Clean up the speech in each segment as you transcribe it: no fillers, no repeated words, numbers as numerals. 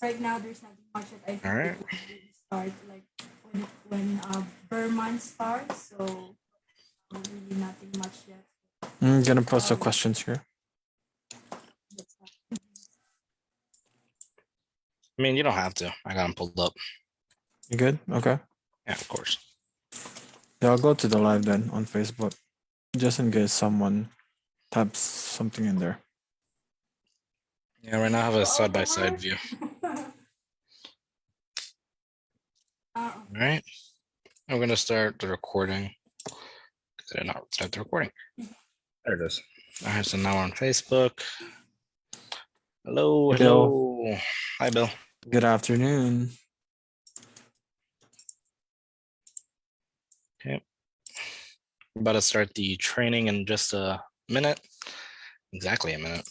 right now there's nothing much that I All think right. it will really start like when Burr month starts. So really nothing much yet. I'm gonna post some questions here. That's not- I mean, you don't have to. I got them pulled up. You good? Okay. Yeah, of course. Yeah, I'll go to the live then on Facebook, just in case someone types something in there. Yeah, right now I have a side-by-side view. All right. I'm going to start the recording. I did not start the recording. There it is. All right, so now we're on Facebook. Hello, Hey, Bill. hello. Hi, Bill. Good afternoon. Okay. We're about to start the training in just a minute. Exactly a minute.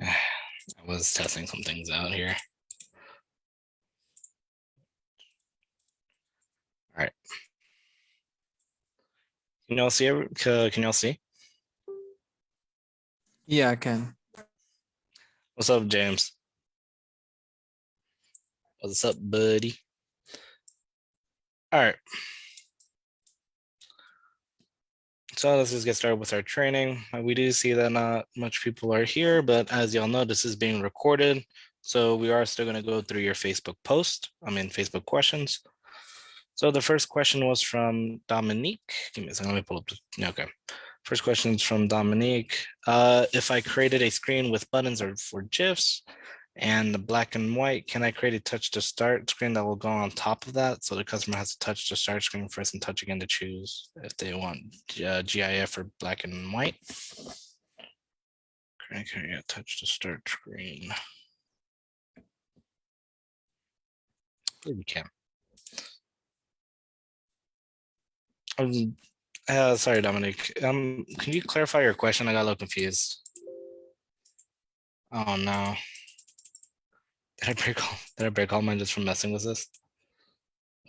I was testing some things out here. All right. Can y'all see? Can y'all see? Yeah, I can. What's up, James? What's up, buddy? All right. So let's just get started with our training. We do see that not much people are here, but as y'all know, this is being recorded. So we are still going to go through your Facebook Facebook questions. So the first question was from Dominique. Give me a second, let me pull up okay. First question is from Dominique. If I created a screen with buttons or for GIFs and the black and white, can I create a touch to start screen that will go on top of that? So the customer has to touch the start screen first and touch again to choose if they want GIF or black and white. Can I create a touch to start screen? We can. Sorry, Dominic. Can you clarify your question? I got a little confused. Oh no. Did I break all mine just from messing with this?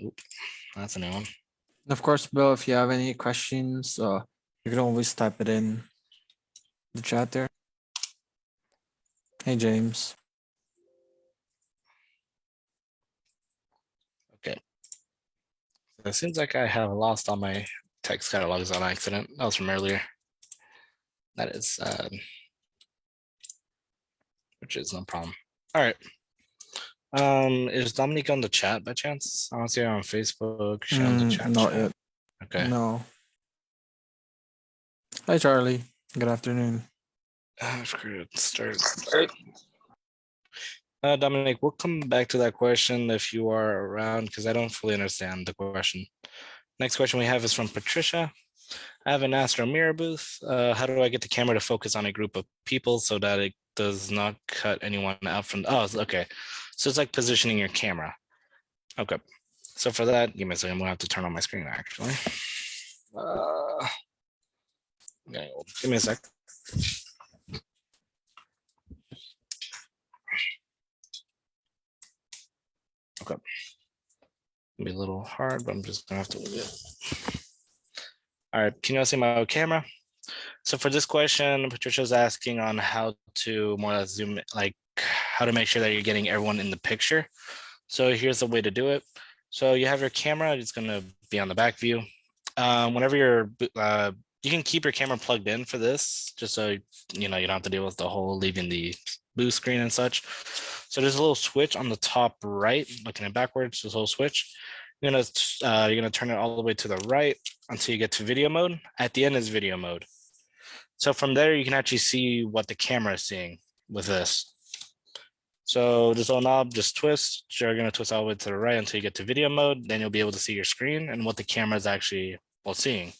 Oop, that's a new one. And of course, Bill, if you have any questions, you can always type it in the chat there. Hey, James. Okay. It seems like I have lost all my text catalogs on accident. That was from earlier. That is which is no problem. All right. Is Dominique on the chat by chance? I don't see her on Facebook. She on the chat. Not yet. Okay. No. Hi, Charlie. Good afternoon. Start. Dominic, we'll come back to that question if you are around because I don't fully understand the question. Next question we have is from Patricia. I have an Astro mirror booth. How do I get the camera to focus on a group of people so that it does not cut anyone out from? Oh, okay. So it's like positioning your camera. Okay. So for that, give me a second. I'm gonna have to turn on my screen actually. Okay, give me a sec. Okay. It'll be a little hard, but I'm just gonna have to do it. All right, can you all see my camera? So for this question, Patricia's asking on how to more or less zoom, like how to make sure that you're getting everyone in the picture. So here's the way to do it. So you have your camera, it's gonna be on the back view. Whenever you're, you can keep your camera plugged in for this, just so you know you don't have to deal with the whole leaving the booth screen and such. So there's a little switch on the top right, looking at backwards, this little switch. You're gonna turn it all the way to the right until you get to video mode. At the end is video mode. So from there, you can actually see what the camera is seeing with this. So this little knob, just twist. You're gonna twist all the way to the right until you get to video mode. Then you'll be able to see your screen and what the camera is actually seeing.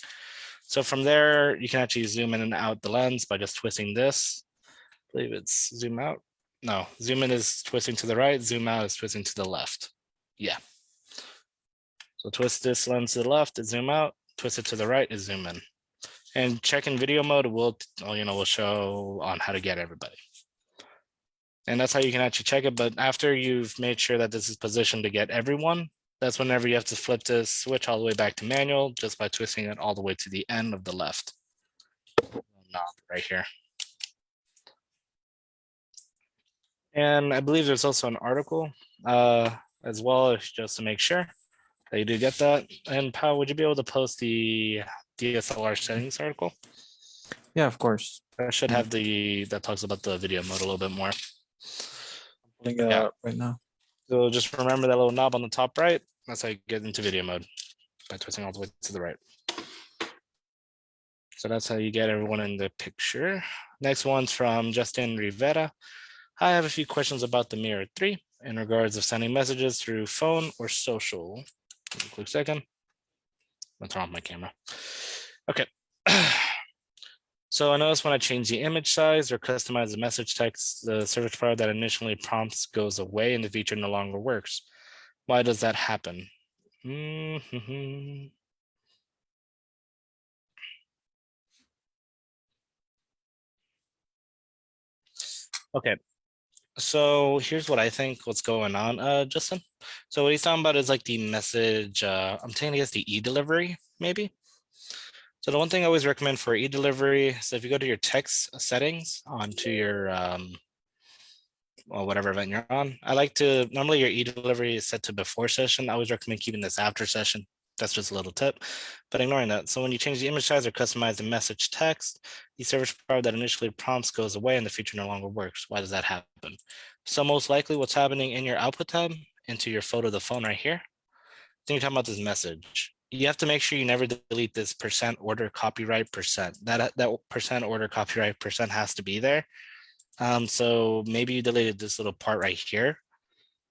So from there, you can actually zoom in and out the lens by just twisting this. I believe it's zoom out. No, zoom in is twisting to the right, zoom out is twisting to the left. Yeah. So twist this lens to the left, is zoom out, twist it to the right, is zoom in. And check in video mode will show on how to get everybody. And that's how you can actually check it. But after you've made sure that this is positioned to get everyone, That's whenever you have to flip this switch all the way back to manual just by twisting it all the way to the end of the left knob right here. And I believe there's also an article as well, just to make sure that you do get that. And Pao, would you be able to post the DSLR settings article? Yeah, of course. That should have that talks about the video mode a little bit more. Pulling it Yeah. up right now. So just remember that little knob on the top right. That's how you get into video mode, by twisting all the way to the right. So that's how you get everyone in the picture. Next one's from Justin Rivera. I have a few questions about the Mirror 3 in regards of sending messages through phone or social. Give me a quick second. I'll turn off my camera. Okay. So I noticed when I change the image size or customize the message text, the service provider that initially prompts goes away and the feature no longer works. Why does that happen? Okay, so here's what I think what's going on, Justin. So what he's talking about is like the message, I'm taking, I guess, the e-delivery, maybe. So the one thing I always recommend for e-delivery, so if you go to your text settings onto your, well, whatever event you're on, I like to, normally your e-delivery is set to before session. I always recommend keeping this after session. That's just a little tip, but ignoring that. So when you change the image size or customize the message text, the service provider that initially prompts goes away and the feature no longer works. Why does that happen? So most likely what's happening in your output tab into your photo of the phone right here, then you're talking about this message. You have to make sure you never delete this % order copyright %. That % order copyright % has to be there. So maybe you deleted this little part right here.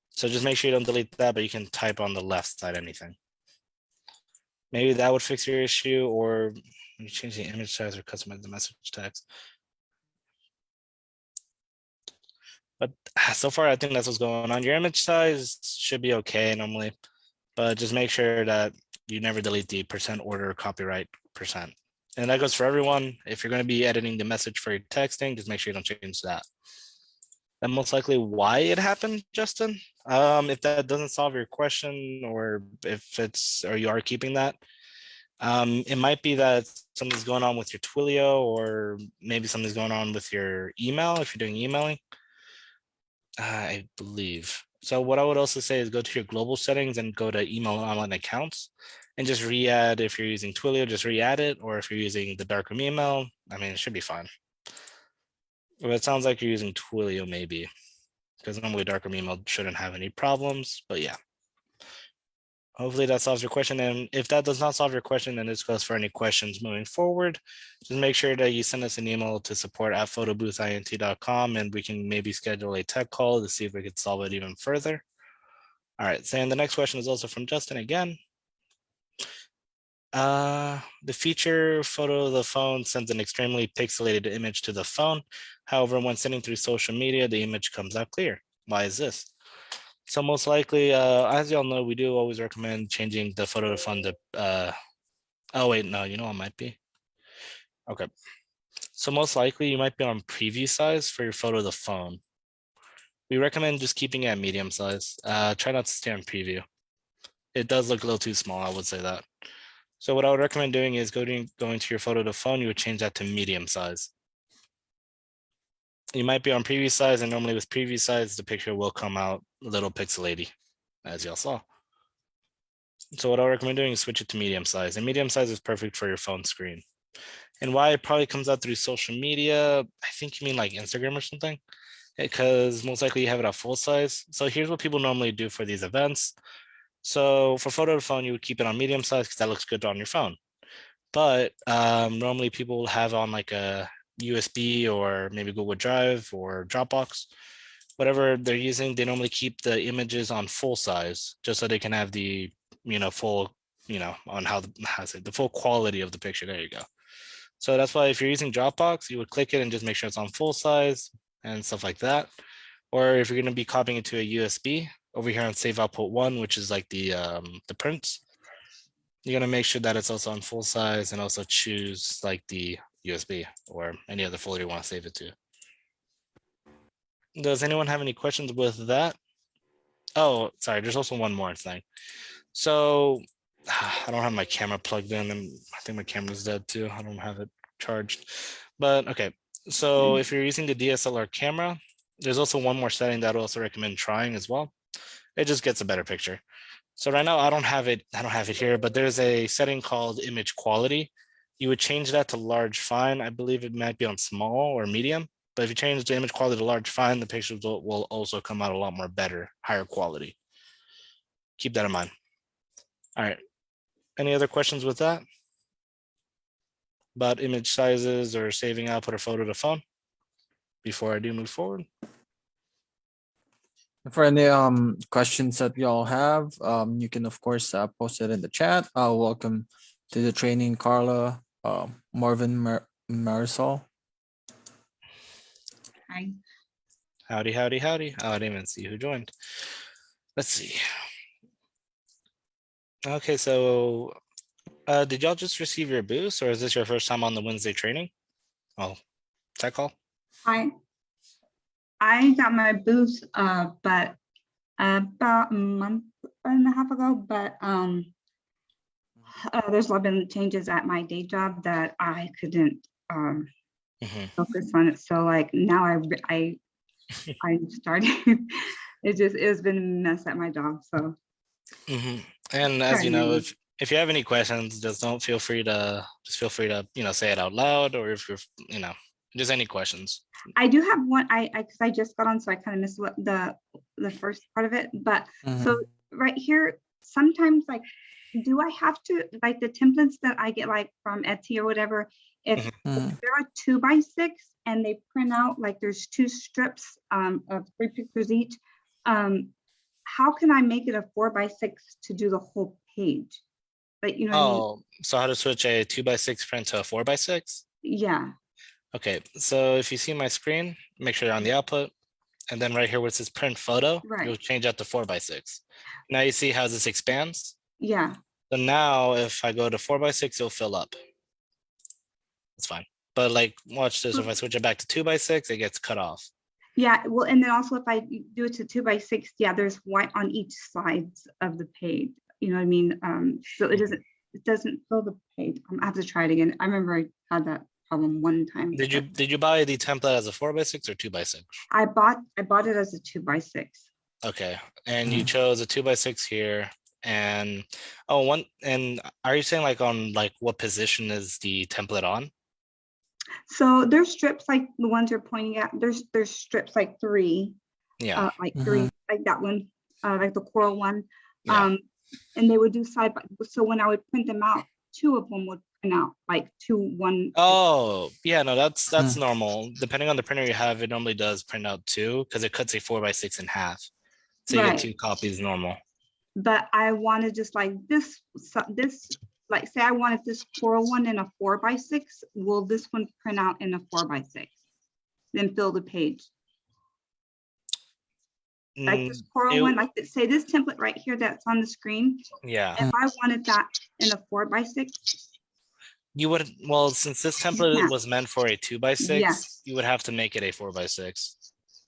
So just make sure you don't delete that, but you can type on the left side anything. Maybe that would fix your issue, or you change the image size or customize the message text. But so far, I think that's what's going on. Your image size should be okay normally, but just make sure that you never delete the % order copyright %. And that goes for everyone. If you're going to be editing the message for your texting, just make sure you don't change that. That's most likely why it happened, Justin. If that doesn't solve your question, or if it's, or you are keeping that, it might be that something's going on with your Twilio, or maybe something's going on with your email if you're doing emailing. I believe. So what I would also say is go to your global settings and go to email and online accounts and just re-add. If you're using Twilio, just re-add it. Or if you're using the Darkroom email, I mean, it should be fine. Well, it sounds like you're using Twilio maybe, because normally Darkroom email shouldn't have any problems, but yeah. Hopefully that solves your question. And if that does not solve your question, then this goes for any questions moving forward. Just make sure that you send us an email to support@photoboothint.com and we can maybe schedule a tech call to see if we could solve it even further. All right, so and the next question is also from Justin again. The feature photo of the phone sends an extremely pixelated image to the phone. However, when sending through social media, the image comes out clear. Why is this? So most likely, as y'all know, we do always recommend changing the photo to phone to, oh wait, no, you know what might be? Okay. So most likely you might be on preview size for your photo of the phone. We recommend just keeping it at medium size. Try not to stay on preview. It does look a little too small, I would say that. So what I would recommend doing is going to your photo of the phone, you would change that to medium size. You might be on preview size, and normally with preview size, the picture will come out a little pixelated, as y'all saw. So what I recommend doing is switch it to medium size, and medium size is perfect for your phone screen. And why it probably comes out through social media, I think you mean like Instagram or something, because most likely you have it at full size. So here's what people normally do for these events. So for photo to phone, you would keep it on medium size because that looks good on your phone. But normally people will have on like a USB or maybe Google Drive or Dropbox, whatever they're using. They normally keep the images on full size just so they can have the, full, on how the full quality of the picture. There you go. So that's why if you're using Dropbox, you would click it and just make sure it's on full size and stuff like that. Or if you're going to be copying it to a USB over here on Save Output 1, which is like the prints, you're going to make sure that it's also on full size and also choose like the USB or any other folder you want to save it to. Does anyone have any questions with that? Oh, sorry, there's also one more thing. So I don't have my camera plugged in, and I think my camera's dead too. I don't have it charged. But okay, so if you're using the DSLR camera, there's also one more setting that I also recommend trying as well. It just gets a better picture. So right now I don't have it here, but there's a setting called image quality. You would change that to large fine. I believe it might be on small or medium, but if you change the image quality to large fine, the pictures will also come out a lot more better, higher quality. Keep that in mind. All right. Any other questions with that? About image sizes or saving output or photo to phone before I do move forward? For any questions that we all have, you can of course post it in the chat. Welcome to the training, Carla, Marvin, Marisol. Hi. Howdy, howdy, howdy. Oh, I didn't even see who joined. Let's see. Okay, so did y'all just receive your boost, or is this your first time on the Wednesday training? Oh, tech call? Hi. I got my boost, but about a month and a half ago, but there's been changes at my day job that I couldn't focus on it. So like now I'm starting. It's been a mess at my job. So. And as you know, if you have any questions, just feel free to say it out loud, or if you're just any questions. I do have one. Because I just got on, so I kind of missed what the first part of it. But so right here, sometimes like, do I have to like the templates that I get like from Etsy or whatever? If there are 2x6 and they print out like there's 2 strips of 3 pictures each, how can I make it a 4x6 to do the whole page? Like, you know what I mean? So how to switch a 2x6 print to a 4x6? Yeah. Okay, so if you see my screen, make sure you're on the output, and then right here where it says print photo, you'll change that to 4x6. Now you see how this expands? Yeah. So now if I go to 4x6, it'll fill up. That's fine. But like, watch this. If I switch it back to 2x6, it gets cut off. Yeah, well, and then also if I do it to 2x6, yeah, there's white on each sides of the page. You know what I mean? So it doesn't fill the page. I have to try it again. I remember I had that problem one time. Did you buy the template as a 4x6 or 2x6? I bought it as a 2x6. Okay, and you chose a 2x6 here, and and are you saying like on like what position is the template on? So there's strips like the ones you're pointing at. There's strips like 3. Yeah. Like 3, like that one, like the coral one. Yeah. And they would do side by. So when I would print them out, 2 of them would print out like 2, 1. Oh, yeah, no, that's normal. Depending on the printer you have, it normally does print out 2 because it cuts a 4x6 in half. So you get 2 copies normal. But I wanted just like this, like say I wanted this coral one in a 4x6. Will this one print out in a 4x6? Then fill the page. Like this coral one, like say this template right here that's on the screen. Yeah. If I wanted that in a 4x6. You would, well, since this template was meant for a 2x6, you would have to make it a 4x6.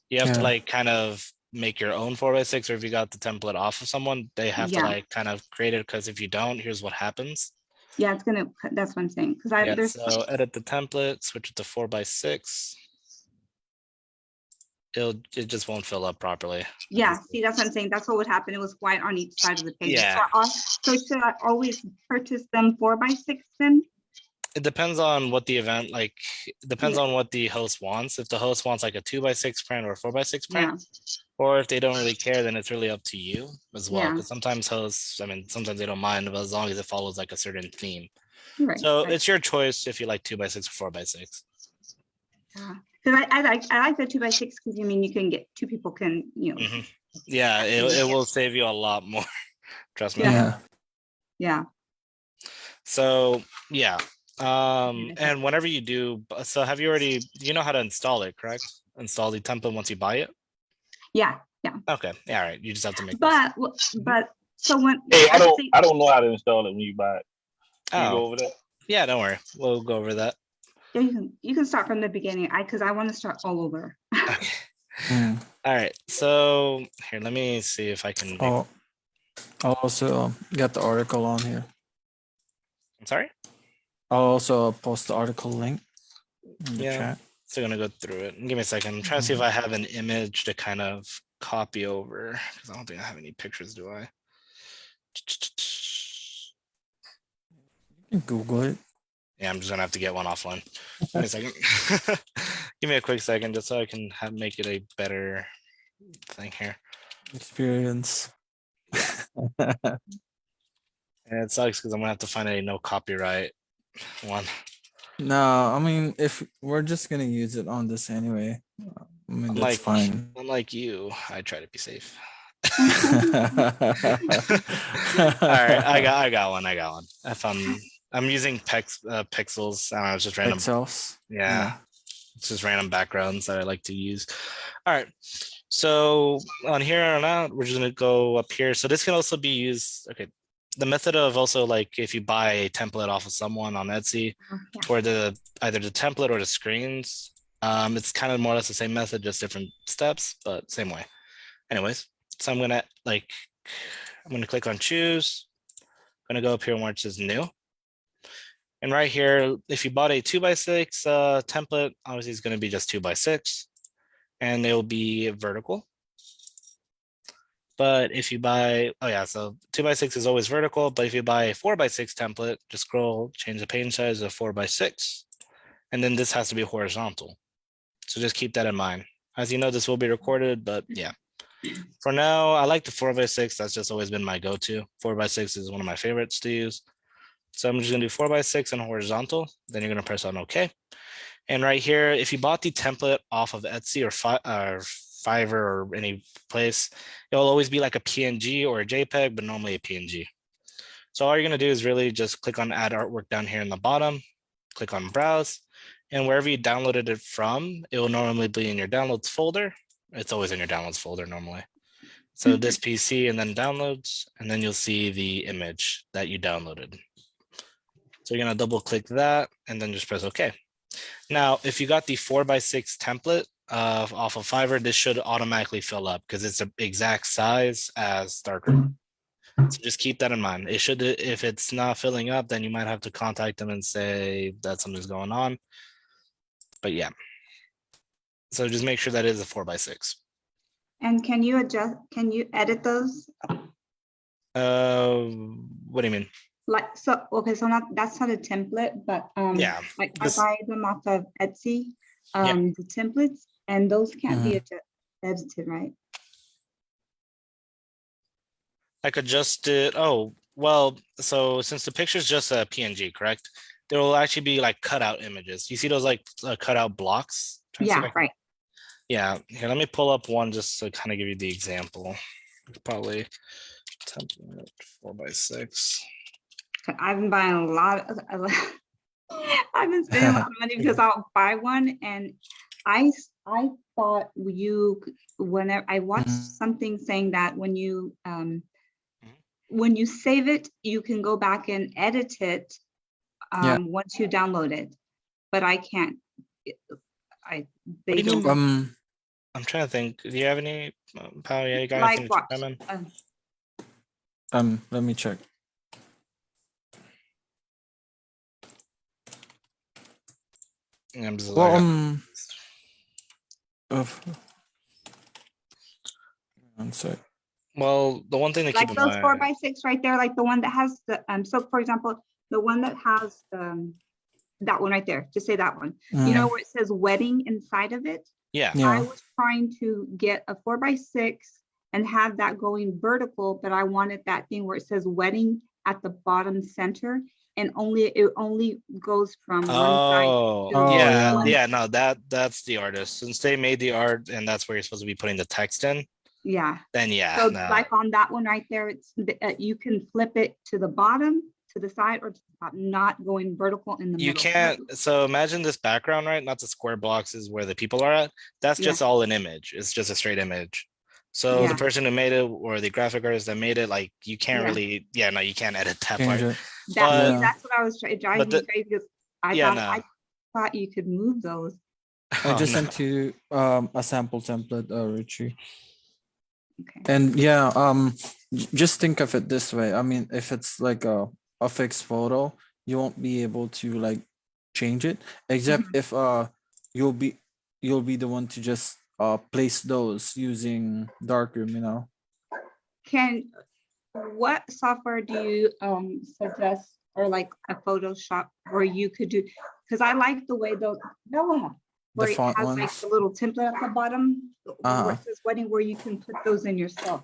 You have to like kind of make your own 4x6, or if you got the template off of someone, they have to like kind of create it, because if you don't, here's what happens. Yeah, that's what I'm saying. Because so edit the template, switch it to 4x6. It just won't fill up properly. Yeah, see, that's what I'm saying. That's what would happen. It was white on each side of the page. Yeah. So should I always purchase them 4x6 then? It depends on what the event, like, depends on what the host wants. If the host wants like a 2x6 print or a 4x6 print, or if they don't really care, then it's really up to you as well. Because sometimes hosts, sometimes they don't mind, but as long as it follows like a certain theme. So it's your choice if you like 2x6 or 4x6. Yeah. Because I like the 2x6 because you can get 2 people can Yeah, it will save you a lot more. Trust me. Yeah. So yeah. And whenever you do, so have you already, you know how to install it, correct? Install the template once you buy it? Yeah. Okay. Yeah, all right. You just have to make so when I don't know how to install it when you buy it. Can you go over that? Yeah, don't worry. We'll go over that. Yeah, you can start from the beginning. Because I want to start all over. Okay. All right. So here, let me see if I can I'll also get the article on here. I'm sorry. I'll also post the article link in the Yeah. chat. Still gonna go through it. Give me a second. I'm trying to see if I have an image to kind of copy over because I don't think I have any pictures, do I? You can Google it. Yeah, I'm just gonna have to get one offline. Give me a second. Give me a quick second just so I can make it a better thing here. Experience. And it sucks because I'm gonna have to find a no copyright one. No, I mean, if we're just gonna use it on this anyway, I mean, that's fine. Unlike you, I try to be safe. All right, I got one. I found. I'm using pixels. I don't know, it's just random. Pixels. Yeah, it's just random backgrounds that I like to use. All right, so on here on out, we're just gonna go up here. So this can also be used. Okay, the method of also like if you buy a template off of someone on Etsy, or either the template or the screens, it's kind of more or less the same method, just different steps, but same way. Anyways, so I'm gonna click on choose. I'm gonna go up here where it says new. And right here, if you bought a 2x6 template, obviously it's going to be just 2x6 and it will be vertical. But if you buy, so 2x6 is always vertical, but if you buy a 4x6 template, just scroll, change the page size to 4x6, and then this has to be horizontal. So just keep that in mind. As you know, this will be recorded, but yeah. For now, I like the 4x6. That's just always been my go-to. 4x6 is one of my favorites to use. So I'm just gonna do 4x6 and horizontal. Then you're gonna press on OK. And right here, if you bought the template off of Etsy or Fiverr or any place, it'll always be like a PNG or a JPEG, but normally a PNG. So all you're gonna do is really just click on Add Artwork down here in the bottom, click on Browse, and wherever you downloaded it from, it will normally be in your Downloads folder. It's always in your Downloads folder normally. So this PC and then Downloads, and then you'll see the image that you downloaded. So you're gonna double click that and then just press OK. Now, if you got the 4x6 template off of Fiverr, this should automatically fill up because it's the exact size as Darkroom. So just keep that in mind. It should, if it's not filling up, then you might have to contact them and say that something's going on. But yeah. So just make sure that is a 4x6. And can you edit those? What do you mean? Like, so, okay, so that's not a template, but yeah, like I buy them off of Etsy, the templates, and those can't be edited, right? I could adjust it. Oh, well, so since the picture is just a PNG, correct? There will actually be like cutout images. You see those like cutout blocks? Yeah, right. Yeah, here, let me pull up one just to kind of give you the example. Probably template 4x6. I've been buying a lot of, I've been spending a lot of money because I'll buy one, and I thought whenever I watched something saying that when you save it, you can go back and edit it once you download it, but I can't. They don't. I'm trying to think. Do you have any Pao? Yeah, you got like anything what? Let me check. I'm just Well, one sec. Well, the one thing to like keep in those mind, 4x6 right there, like the one that has the so for example, the one that has that one right there, just say that one. You know where it says wedding inside of it? Yeah. I was trying to get a 4x6 and have that going vertical, but I wanted that thing where it says wedding at the bottom center, and it only goes from one side to yeah, no, that's the artist. Since they made the art and that's where you're supposed to be putting the text in. Yeah. Then yeah. So like on that one right there, it's you can flip it to the bottom, to the side, or to the top, not going vertical in the middle. You can't. So imagine this background, right? Not the square boxes where the people are at. That's just all an image. It's just a straight image. So the person who made it or the graphic artist that made it, like you can't really, no, you can't edit that part. That's what I was trying to drive me crazy because I thought you could move those. I just sent you a sample template, Richie. Okay. And yeah, just think of it this way. I mean, if it's like a fixed photo, you won't be able to like change it, except if you'll be the one to just place those using Darkroom, you know. What software do you suggest, or like a Photoshop where you could do? Because I like the way The where it font has like ones. the little template at the bottom where it says wedding, where you can put those in yourself.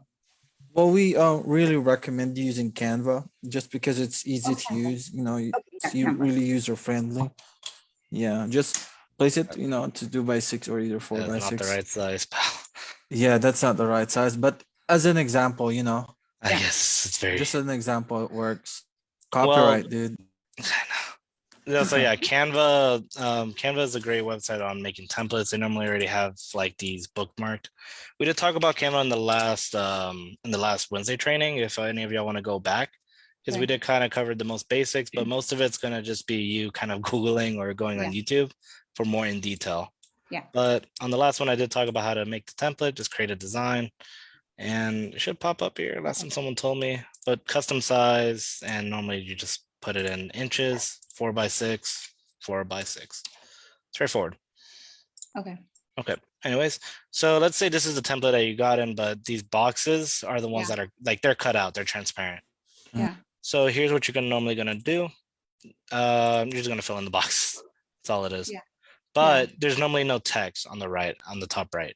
Well, we really recommend using Canva just because it's easy to use. You know, Okay, it's yeah, Canva. really user friendly. Yeah, just place it, you know, to 2x6 or either That's not 4x6. the right size, pal. Yeah, that's not the right size, but as an example, you know, I Yeah. guess it's very just an example, it works. well. Copyright, dude. Yeah, so yeah, Canva is a great website on making templates. They normally already have like these bookmarked. We did talk about Canva in the last Wednesday training, if any of y'all want to go back, because we Okay. did kind of cover the most basics, but most of it's gonna just be you kind of Googling or going on Yeah. YouTube for more in detail. Yeah. But on the last one, I did talk about how to make the template, just create a design, and it should pop up here. Last time someone told me, but custom size, and normally you just put it in inches, 4x6, 4x6. Straightforward. Okay. Okay. Anyways, so let's say this is the template that you got in, but these boxes are the ones Yeah. that are like they're cut out, they're transparent. Yeah. So here's what you're normally gonna do. You're just gonna fill in the box. That's all it is. Yeah. But there's normally no text on the right, on the top right.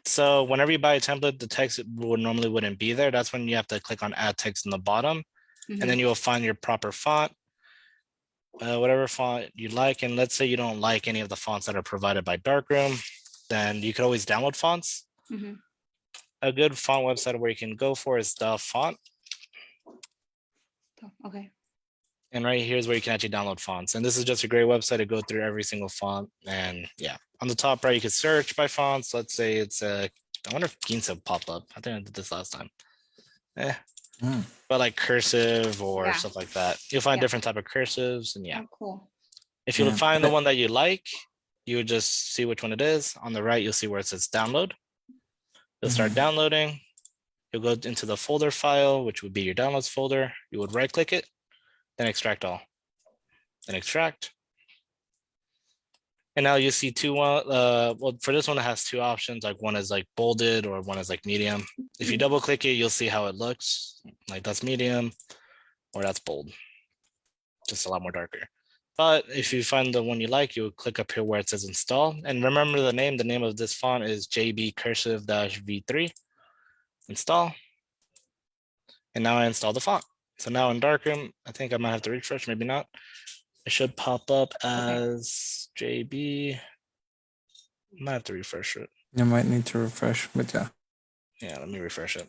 So whenever you buy a template, the text normally wouldn't be there. That's when you have to click on add text in the bottom, and then you will find your proper font, whatever font you like. And let's say you don't like any of the fonts that are provided by Darkroom, then you could always download fonts. Mhm. A good font website where you can go for is the font. Okay. And right here is where you can actually download fonts. And this is just a great website to go through every single font. And yeah, on the top right, you can search by fonts. Let's say it's I wonder if Ginza pop up. I think I did this last time. But like cursive or stuff like that. You'll find different type of cursives, and yeah. Oh, cool. If you Yeah. find the one that you like, you would just see which one it is. On the right, you'll see where it says download. You'll start downloading. You'll go into the folder file, which would be your downloads folder. You would right click it, then extract all. Then extract. And now you see well, for this one, it has two options. Like one is like bolded or one is like medium. If you double click it, you'll see how it looks. Like that's medium or that's bold. Just a lot more darker. But if you find the one you like, you would click up here where it says install. And remember the name of this font is JB cursive -V3. Install. And now I install the font. So now in Darkroom, I think I might have to refresh, maybe not. It should pop up as JB. I might have to refresh it. You might need to refresh, but yeah. Yeah, let me refresh it.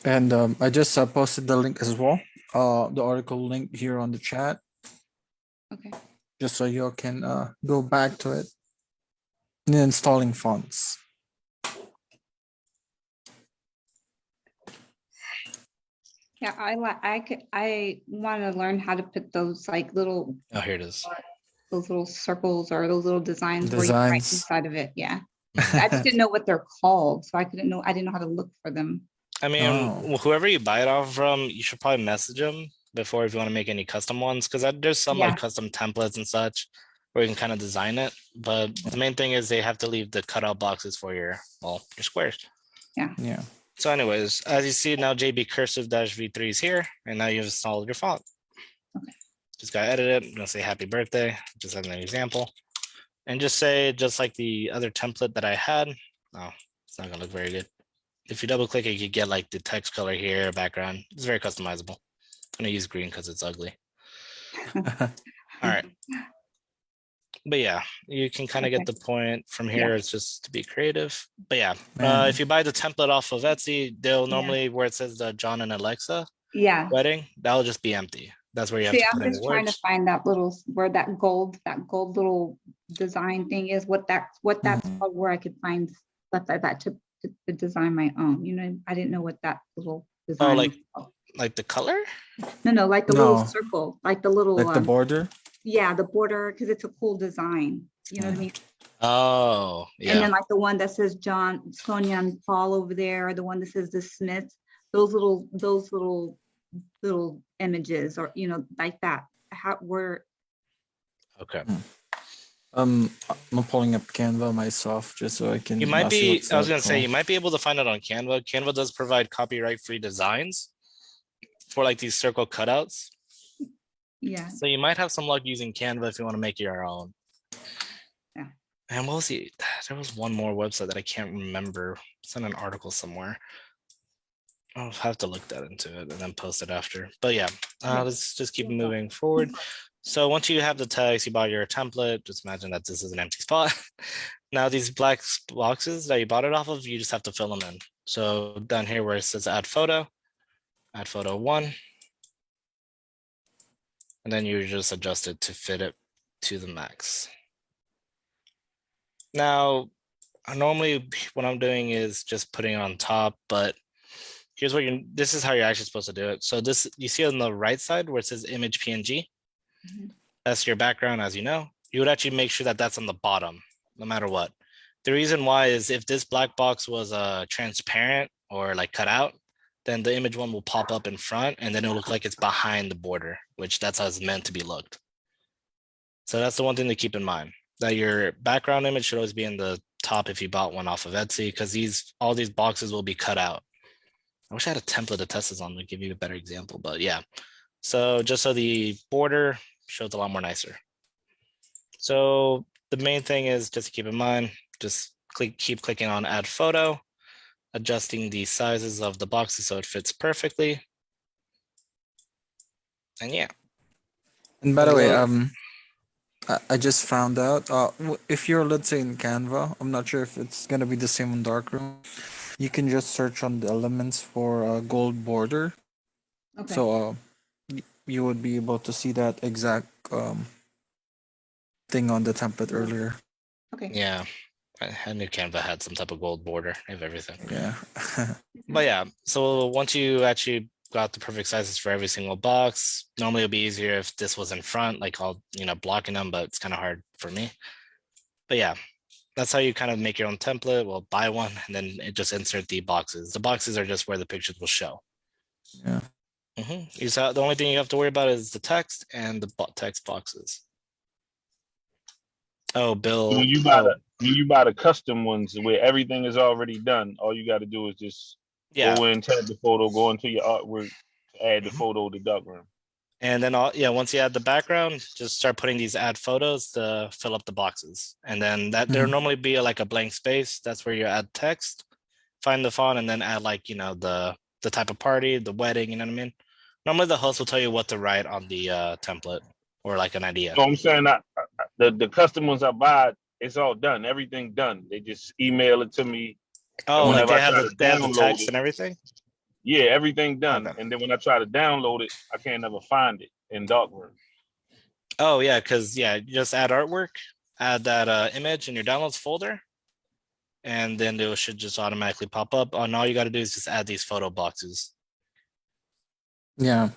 And I just posted the link as well. The article link here on the chat. Okay. Just so you can go back to it. And installing fonts. Yeah, I want to learn how to put those like little Oh, here it is. those little circles or those little designs where you write Designs. inside of it. Yeah. I just didn't know what they're called, so I didn't know how to look for them. I mean, Oh. whoever you buy it off from, you should probably message them before if you want to make any custom ones, because there's some Yeah. like custom templates and such where you can kind of design it. But the main thing is they have to leave the cutout boxes for your squares. Yeah. So anyways, as you see now, JB cursive -V3 is here, and now you've installed your font. Okay. Just gotta edit it. I'm gonna say happy birthday, just as an example. And just say, just like the other template that I had. Oh, it's not gonna look very good. If you double click it, you get like the text color here, background. It's very customizable. I'm gonna use green because it's ugly. All right. But yeah, you can kind of get the point from here. It's just to be creative. But yeah, if you buy the template off of Etsy, they'll normally where it says the John and Alexa wedding, that'll just be empty. That's where you have to I'm put in just the trying to words. find that little where that gold little design thing is, what that's called, where I could find stuff like that to design my own. You know, I didn't know what that little design was called. Like the color? No, like the little circle, like the little Like the border? yeah, the border, because it's a cool design. You know what I mean? Oh, And yeah. then like the one that says John, Sonia and Paul over there, or the one that says the Smiths, those little images, or like that. How were Okay. I'm pulling up Canva myself just so I can You might see be, what's I was that gonna say, called. you might be able to find it on Canva. Canva does provide copyright-free designs for like these circle cutouts. yeah. So you might have some luck using Canva if you want to make your own. Yeah. And we'll see. There was one more website that I can't remember. It's in an article somewhere. I'll have to look that into it and then post it after. But yeah, Yeah. let's just keep moving forward. So once you have the text, you bought your template. Just imagine that this is an empty spot. Now these black boxes that you bought it off of, you just have to fill them in. So down here where it says add photo 1. And then you just adjust it to fit it to the max. Now, normally what I'm doing is just putting it on top, but here's what this is how you're actually supposed to do it. So this, you see on the right side where it says image PNG, that's your background, as you know. You would actually make sure that that's on the bottom, no matter what. The reason why is if this black box was transparent or like cut out, then the image one will pop up in front and then it'll look like it's behind the border, which that's how it's meant to be looked. So that's the one thing to keep in mind, that your background image should always be in the top if you bought one off of Etsy, because all these boxes will be cut out. I wish I had a template to test this on to give you a better example, but yeah. So just so the border shows a lot more nicer. So the main thing is just to keep in mind, just keep clicking on add photo, adjusting the sizes of the boxes so it fits perfectly. And yeah. And by the way, I just found out. If you're, let's say, in Canva, I'm not sure if it's gonna be the same in Darkroom. You can just search on the elements for gold border. Okay. So you would be able to see that exact thing on the template earlier. Okay. Yeah. I knew Canva had some type of gold border of everything. Yeah. But yeah, so once you actually got the perfect sizes for every single box, normally it'd be easier if this was in front, like all, blocking them, but it's kind of hard for me. But yeah, that's how you kind of make your own template. Well, buy one and then just insert the boxes. The boxes are just where the pictures will show. Yeah. The only thing you have to worry about is the text and the text boxes. Oh, Bill. When you buy the custom ones where everything is already done, all you got to do is just go in, tag the photo, go into your artwork, add the photo to Darkroom. And then once you add the background, just start putting these add photos to fill up the boxes. And then there'll normally be like a blank space. That's where you add text, find the font, and then add like, the type of party, the wedding, you know what I mean? Normally the host will tell you what to write on the template or like an idea. So I'm saying that the custom ones I buy, it's all done. Everything done. They just email it to me. Oh, like they I have try the to text download it, and everything? yeah, everything done. Okay. And then when I try to download it, I can't ever find it in Darkroom. Oh yeah, because you just add artwork, add that image in your downloads folder, and then it should just automatically pop up. And all you got to do is just add these photo boxes. Yeah.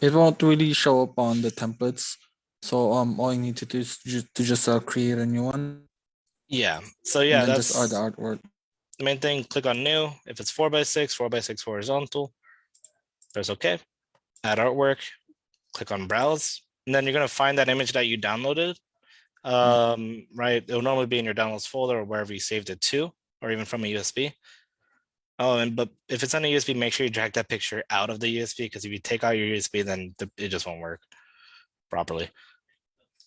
It won't really show up on the templates. So all you need to do is just create a new one. Yeah. So yeah, that's just add the artwork. The main thing. Click on new. If it's 4x6, 4x6 horizontal, press OK. Add artwork. Click on browse, and then you're gonna find that image that you downloaded. Right, it'll normally be in your downloads folder or wherever you saved it to, or even from a USB. But if it's on a USB, make sure you drag that picture out of the USB, because if you take out your USB, then it just won't work properly.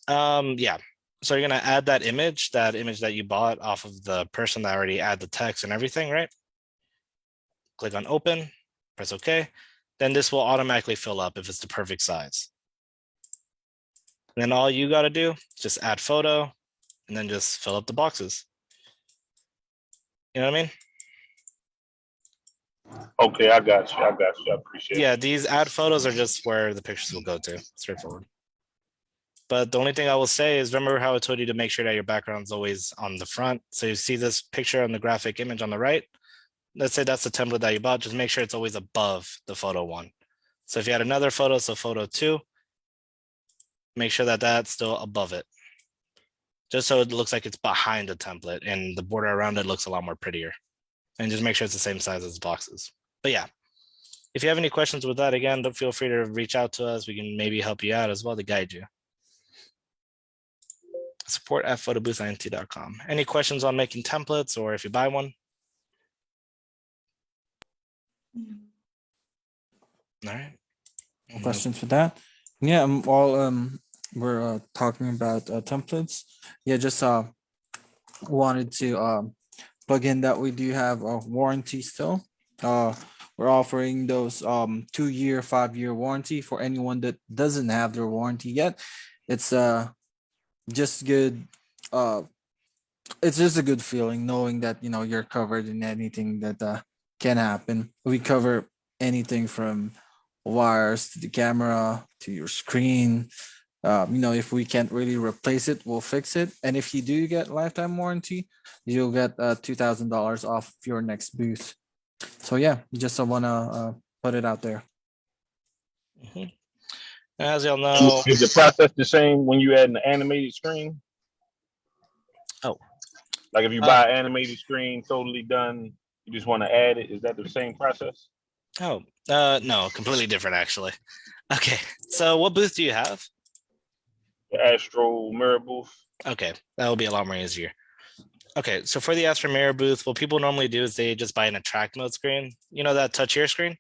Yeah. So you're gonna add that image that you bought off of the person that already add the text and everything, right? Click on open, press OK. Then this will automatically fill up if it's the perfect size. And then all you got to do is just add photo and then just fill up the boxes. You know what I mean? Okay, I got you. I appreciate it. Yeah, these add photos are just where the pictures will go to. Straightforward. But the only thing I will say is, remember how I told you to make sure that your background's always on the front. So you see this picture on the graphic image on the right. Let's say that's the template that you bought. Just make sure it's always above the photo one. So if you had another photo, so photo 2, make sure that that's still above it. just so it looks like it's behind the template and the border around it looks a lot more prettier. And just make sure it's the same size as the boxes. But yeah, if you have any questions with that, again, don't feel free to reach out to us. We can maybe help you out as well to guide you. support@photoboothint.com. Any questions on making templates or if you buy one? All right. Questions for that? Yeah, we're talking about templates. Yeah, just wanted to plug in that we do have a warranty still. We're offering those 2-year, 5-year warranty for anyone that doesn't have their warranty yet. It's just good. It's just a good feeling knowing that you're covered in anything that can happen. We cover anything from wires to the camera to your screen. If we can't really replace it, we'll fix it. And if you do get lifetime warranty, you'll get $2,000 off your next booth. So yeah, just wanna put it out there. As y'all know, is the process the same when you add an animated screen? Oh, like if you buy an animated screen, totally done, you just want to add it. Is that the same process? Oh, no, completely different actually. Okay, so what booth do you have? The Astro mirror booth. Okay, that will be a lot more easier. Okay, so for the Astro mirror booth, what people normally do is they just buy an attract mode screen. You know that touch here screen?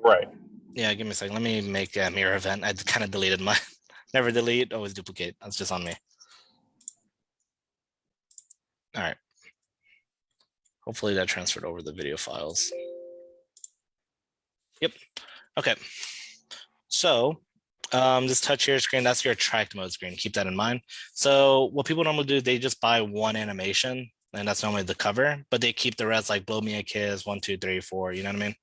Right. Yeah, give me a second. Let me make a mirror event. I kind of deleted mine. Never delete, always duplicate. That's just on me. All right. Hopefully that transferred over the video files. Yep. Okay. So this touch here screen, that's your attract mode screen. Keep that in mind. So what people normally do, they just buy one animation, and that's normally the cover, but they keep the rest, like blow me a kiss, 1, 2, 3, 4. You know what I mean?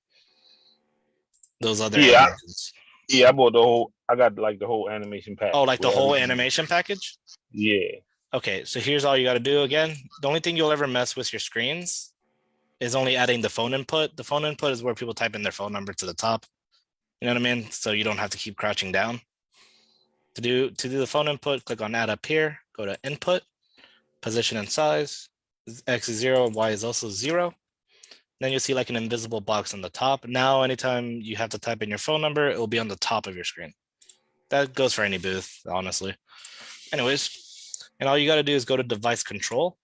Those other animations. I bought the whole. I got like the whole animation package. Oh, like the whole animation package? Yeah. Okay, so here's all you got to do again. The only thing you'll ever mess with your screens is only adding the phone input. The phone input is where people type in their phone number to the top. You know what I mean? So you don't have to keep crouching down. To do the phone input, click on add up here, go to input, position and size. X is 0, Y is also 0. Then you'll see like an invisible box on the top. Now, anytime you have to type in your phone number, it will be on the top of your screen. That goes for any booth, honestly. Anyways, and all you got to do is go to device control.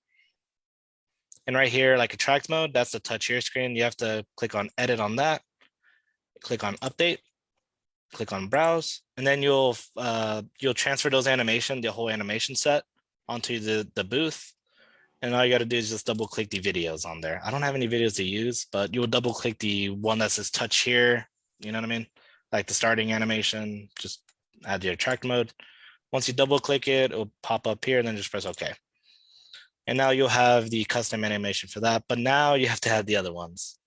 And right here, like attract mode, that's the touch here screen. You have to click on edit on that, click on update, click on browse, and then you'll transfer those the whole animation set onto the booth. And all you got to do is just double click the videos on there. I don't have any videos to use, but you'll double click the one that says touch here. You know what I mean? Like the starting animation, just add the attract mode. Once you double click it, it'll pop up here and then just press OK. And now you'll have the custom animation for that, but now you have to add the other ones.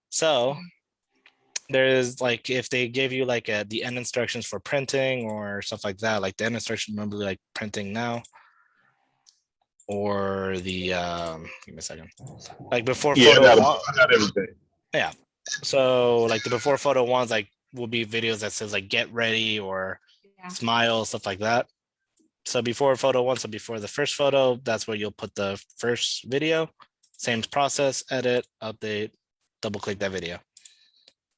So there's like, if they give you like the end instructions for printing or stuff like that, like the end instruction normally like printing now, or the give me a second, like before photo. I got everything. Yeah, so like the before photo ones like will be videos that says like get ready or smile, stuff like that. So before photo 1, so before the first photo, that's where you'll put the first video. Same process, edit, update, double click that video.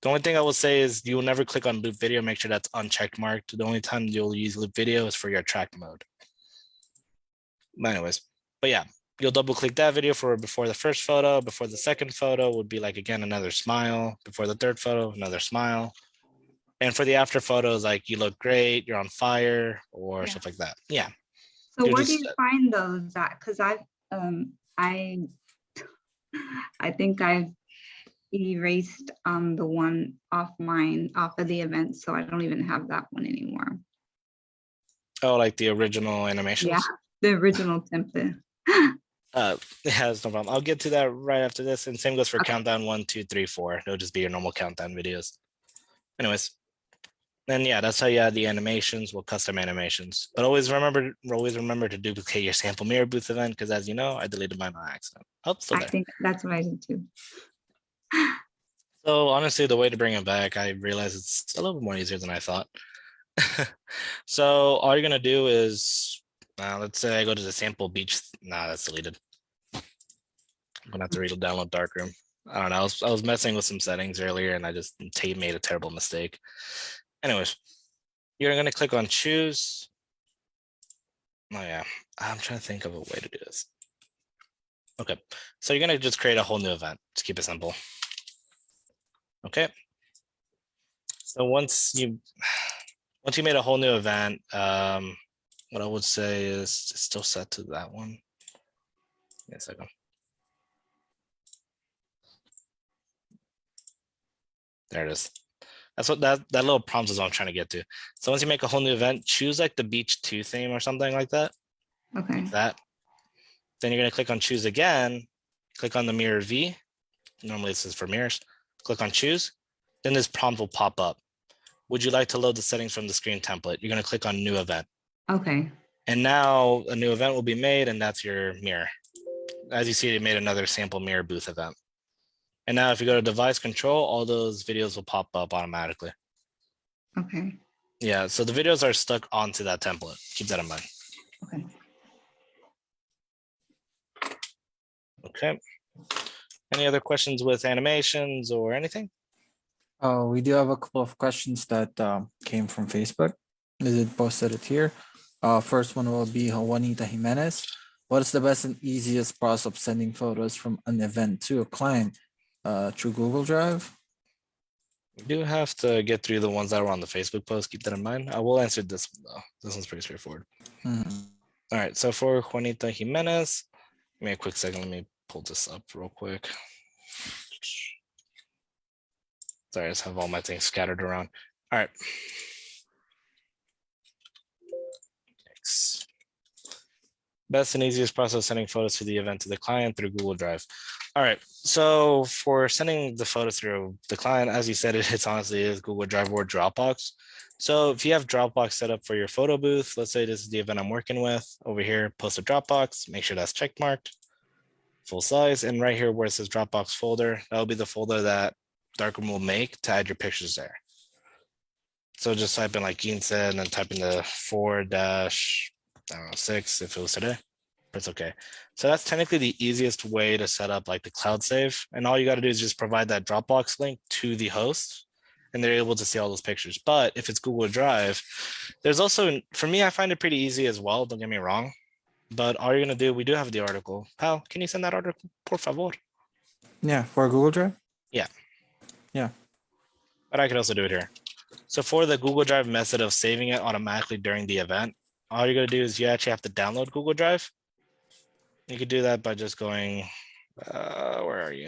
The only thing I will say is you will never click on loop video. Make sure that's unchecked marked. The only time you'll use loop video is for your attract mode. But anyways, but yeah, you'll double click that video for before the first photo. Before the second photo would be like, again, another smile. Before the third photo, another smile. And for the after photos, like you look great, you're on fire, or stuff like that. Yeah. So where do you find those at? Because I think I've erased the one off of the event, so I don't even have that one anymore. Oh, like the original animations? Yeah, the original template. Yeah, that's no problem. I'll get to that right after this. And same goes for countdown 1, 2, 3, 4. It'll just be your normal countdown videos. Anyways, then yeah, that's how you add the animations with custom animations. But always remember to duplicate your sample mirror booth event, because as you know, I deleted mine by accident. Oh, still there. I think that's what I did too. So honestly, the way to bring it back, I realize it's a little bit more easier than I thought. So all you're gonna do is Now let's say I go to the sample beach. Nah, that's deleted. I'm gonna have to download Darkroom. I don't know. I was messing with some settings earlier and I just made a terrible mistake. Anyways, you're gonna click on choose. Oh yeah, I'm trying to think of a way to do this. Okay, so you're gonna just create a whole new event. Just keep it simple. Okay. So once you made a whole new event, what I would say is it's still set to that one. Give me a second. There it is. That's what that little prompt is what I'm trying to get to. So once you make a whole new event, choose like the beach 2 theme or something like that. Okay. Like that. Then you're gonna click on choose again, click on the mirror V. Normally this is for mirrors. Click on choose. Then this prompt will pop up. Would you like to load the settings from the screen template? You're gonna click on new event. Okay. And now a new event will be made and that's your mirror. As you see, it made another sample mirror booth event. And now if you go to device control, all those videos will pop up automatically. Okay. Yeah, so the videos are stuck onto that template. Keep that in mind. Okay. Okay. Any other questions with animations or anything? We do have a couple of questions that came from Facebook. They did posted it here. First one will be Juanita Jimenez. What is the best and easiest process of sending photos from an event to a client through Google Drive? You do have to get through the ones that were on the Facebook post. Keep that in mind. I will answer this one though. This one's pretty straightforward. Mhm. All right. So for Juanita Jimenez, give me a quick second. Let me pull this up real quick. Sorry, I just have all my things scattered around. All right. Thanks. Best and easiest process of sending photos to the event to the client through Google Drive. All right, so for sending the photos through the client, as you said, it's honestly is Google Drive or Dropbox. So if you have Dropbox set up for your photo booth, let's say this is the event I'm working with over here, post a Dropbox, make sure that's check marked, full size. And right here where it says Dropbox folder, that'll be the folder that Darkroom will make to add your pictures there. So just type in like Gene said, and then type in the 4-6 if it was today. It's okay. So that's technically the easiest way to set up like the cloud save. And all you got to do is just provide that Dropbox link to the host and they're able to see all those pictures. But if it's Google Drive, there's also, for me, I find it pretty easy as well. Don't get me wrong. But all you're going to do, we do have the article. Pal, can you send that article, por favor? Yeah, for Google Drive? Yeah. Yeah. But I could also do it here. So for the Google Drive method of saving it automatically during the event, all you're going to do is you actually have to download Google Drive. You could do that by just going, where are you?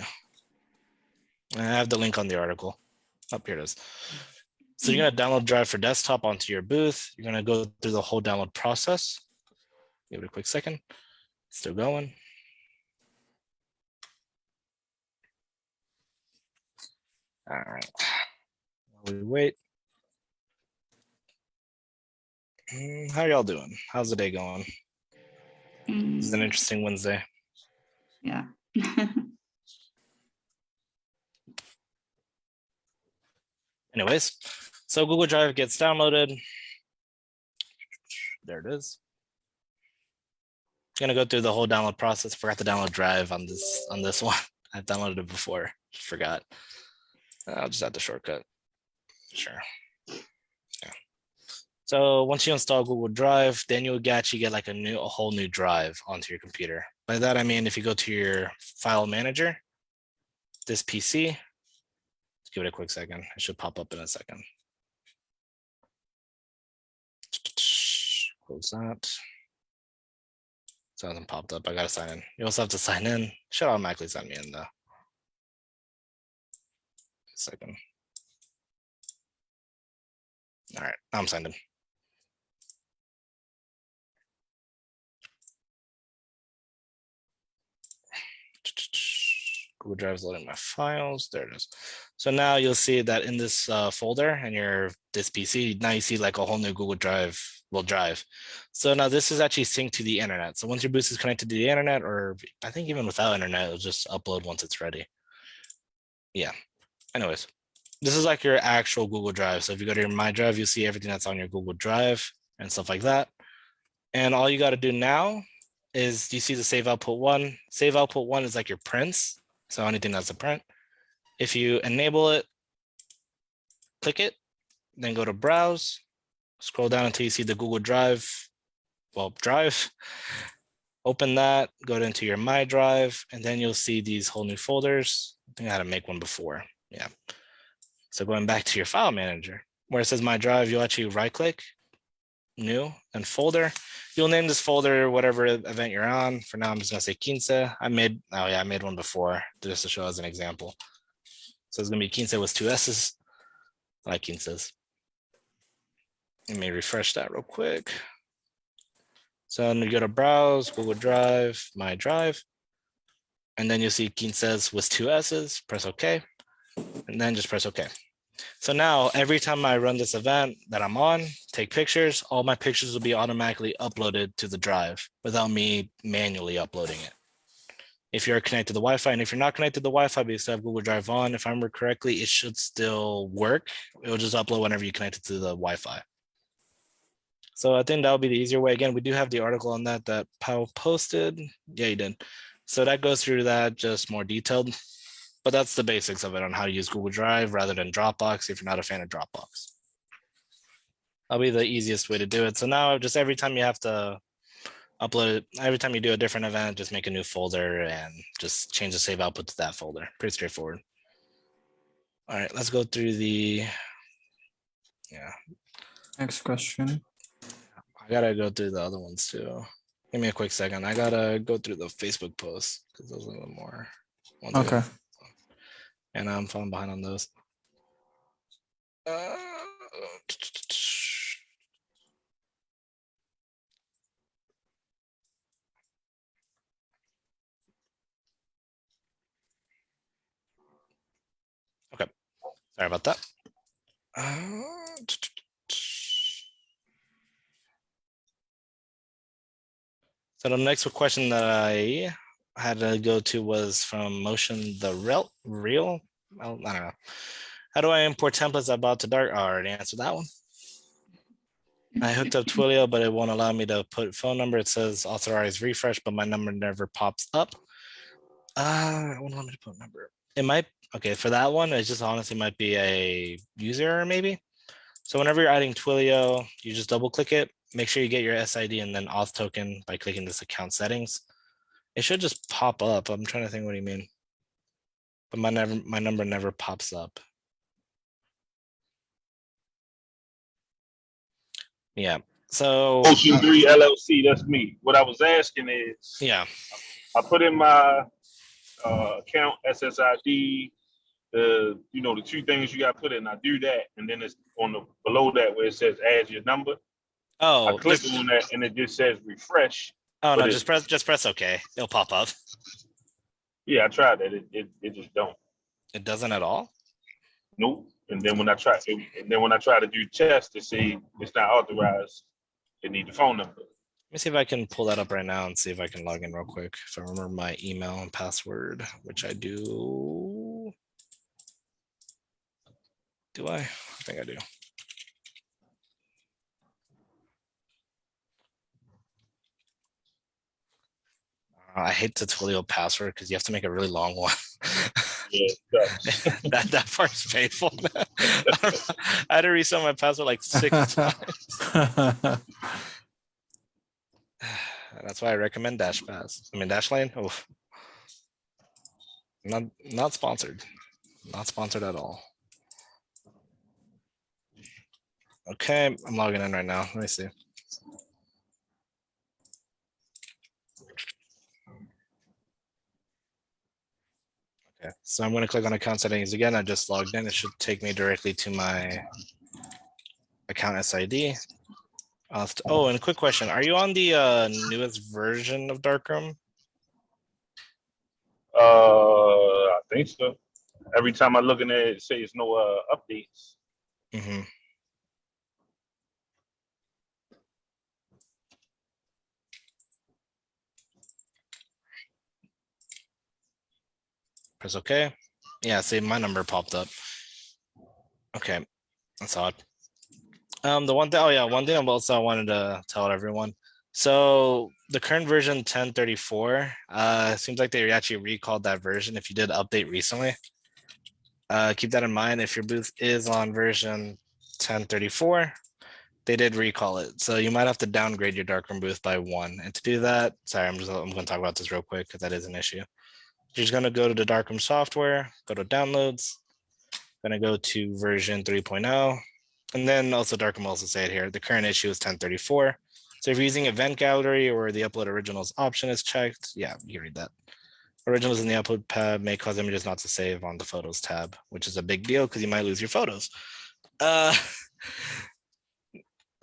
I have the link on the article. Up here it is. So you're going to download Drive for desktop onto your booth. You're going to go through the whole download process. Give it a quick second. Still going. All right. While we wait. How y'all doing? How's the day going? This is an interesting Wednesday. Yeah. Anyways, so Google Drive gets downloaded. There it is. Gonna go through the whole download process. Forgot to download Drive on this one. I've downloaded it before. Just forgot. I'll just add the shortcut. Sure. Yeah. So once you install Google Drive, then you'll actually get like a whole new drive onto your computer. By that I mean if you go to your file manager, this PC, let's give it a quick second. It should pop up in a second. Close that. So it hasn't popped up. I gotta sign in. You also have to sign in. Should automatically sign me in though. A second. All right, I'm signed in. Google Drive is loading my files. There it is. So now you'll see that in this folder and this PC, now you see like a whole new Google Drive drive. So now this is actually synced to the internet. So once your booth is connected to the internet, or I think even without internet, it'll just upload once it's ready. Yeah. Anyways, this is like your actual Google Drive. So if you go to your My Drive, you'll see everything that's on your Google Drive and stuff like that. And all you got to do now is you see the save output one. Save output one is like your prints. So anything that's a print. If you enable it, click it, then go to browse, scroll down until you see the Google Drive, drive, open that, go into your My Drive, and then you'll see these whole new folders. I think I had to make one before. Yeah. So going back to your file manager, where it says My Drive, you'll actually right click, new, and folder. You'll name this folder whatever event you're on. For now, I'm just gonna say 15. I made one before just to show as an example. So it's gonna be 15 with 2 S's. I like 15. Let me refresh that real quick. So then you go to browse, Google Drive, My Drive, and then you'll see 15 with 2 S's, press OK, and then just press OK. So now every time I run this event that I'm on, take pictures, all my pictures will be automatically uploaded to the drive without me manually uploading it. If you're connected to the Wi-Fi, and if you're not connected to the Wi-Fi, but you still have Google Drive on, if I remember correctly, it should still work. It will just upload whenever you connect it to the Wi-Fi. So I think that'll be the easier way. Again, we do have the article on that Powell posted. Yeah, you did. So that goes through that, just more detailed. But that's the basics of it on how to use Google Drive rather than Dropbox if you're not a fan of Dropbox. That'll be the easiest way to do it. So now just every time you have to upload it, every time you do a different event, just make a new folder and just change the save output to that folder. Pretty straightforward. All right, let's go through the, Next question. I gotta go through the other ones too. Give me a quick second. I gotta go through the Facebook posts because those are a little more. Okay. And I'm falling behind on those. Okay, sorry about that. So the next question that I had to go to was from Motion the Real. I don't know. How do I import templates about to Dark? I already answered that one. I hooked up Twilio, but it won't allow me to put phone number. It says authorized refresh, but my number never pops up. It won't allow me to put a number. It might, okay, for that one, it just honestly might be a user error maybe. So whenever you're adding Twilio, you just double click it, make sure you get your SID and then auth token by clicking this account settings. It should just pop up. I'm trying to think what do you mean. But my number never pops up. Yeah. So Ocean 3 LLC, that's me. What I was asking is, yeah, I put in my account SSID, the 2 things you got to put in. I do that, and then it's on the below that where it says add your number. oh, I click on that, and it just says refresh. Oh no, just press OK. It'll pop up. Yeah, I tried that. It just don't. It doesn't at all. Nope. And then when I try to do test to see it's not authorized, it need the phone number. Let me see if I can pull that up right now and see if I can log in real quick. If I remember my email and password, which I do. Do I? I think I do. I hate the Twilio password because you have to make a really long one. Yeah, that part's painful. I had to reset my password like 6 times. That's why I recommend Dashlane. Oh, not sponsored. Not sponsored at all. Okay, I'm logging in right now. Let me see. Okay, so I'm going to click on account settings again. I just logged in. It should take me directly to my account SID. Oh, and a quick question. Are you on the newest version of Darkroom? I think so. Every time I look in there, it says no updates. Mm-hmm. Press OK. Yeah, see, my number popped up. Okay, that's odd. The one thing, one thing also I wanted to tell everyone. So the current version 1034, seems like they actually recalled that version if you did update recently. Keep that in mind. If your booth is on version 1034, they did recall it. So you might have to downgrade your darkroom booth by 1. And to do that, sorry, I'm going to talk about this real quick because that is an issue. You're just going to go to the darkroom software, go to downloads, going to go to version 3.0. And then also darkroom also say it here. The current issue is 1034. So if you're using event gallery or the upload originals option is checked, yeah, you read that. Originals in the upload tab may cause images not to save on the photos tab, which is a big deal because you might lose your photos.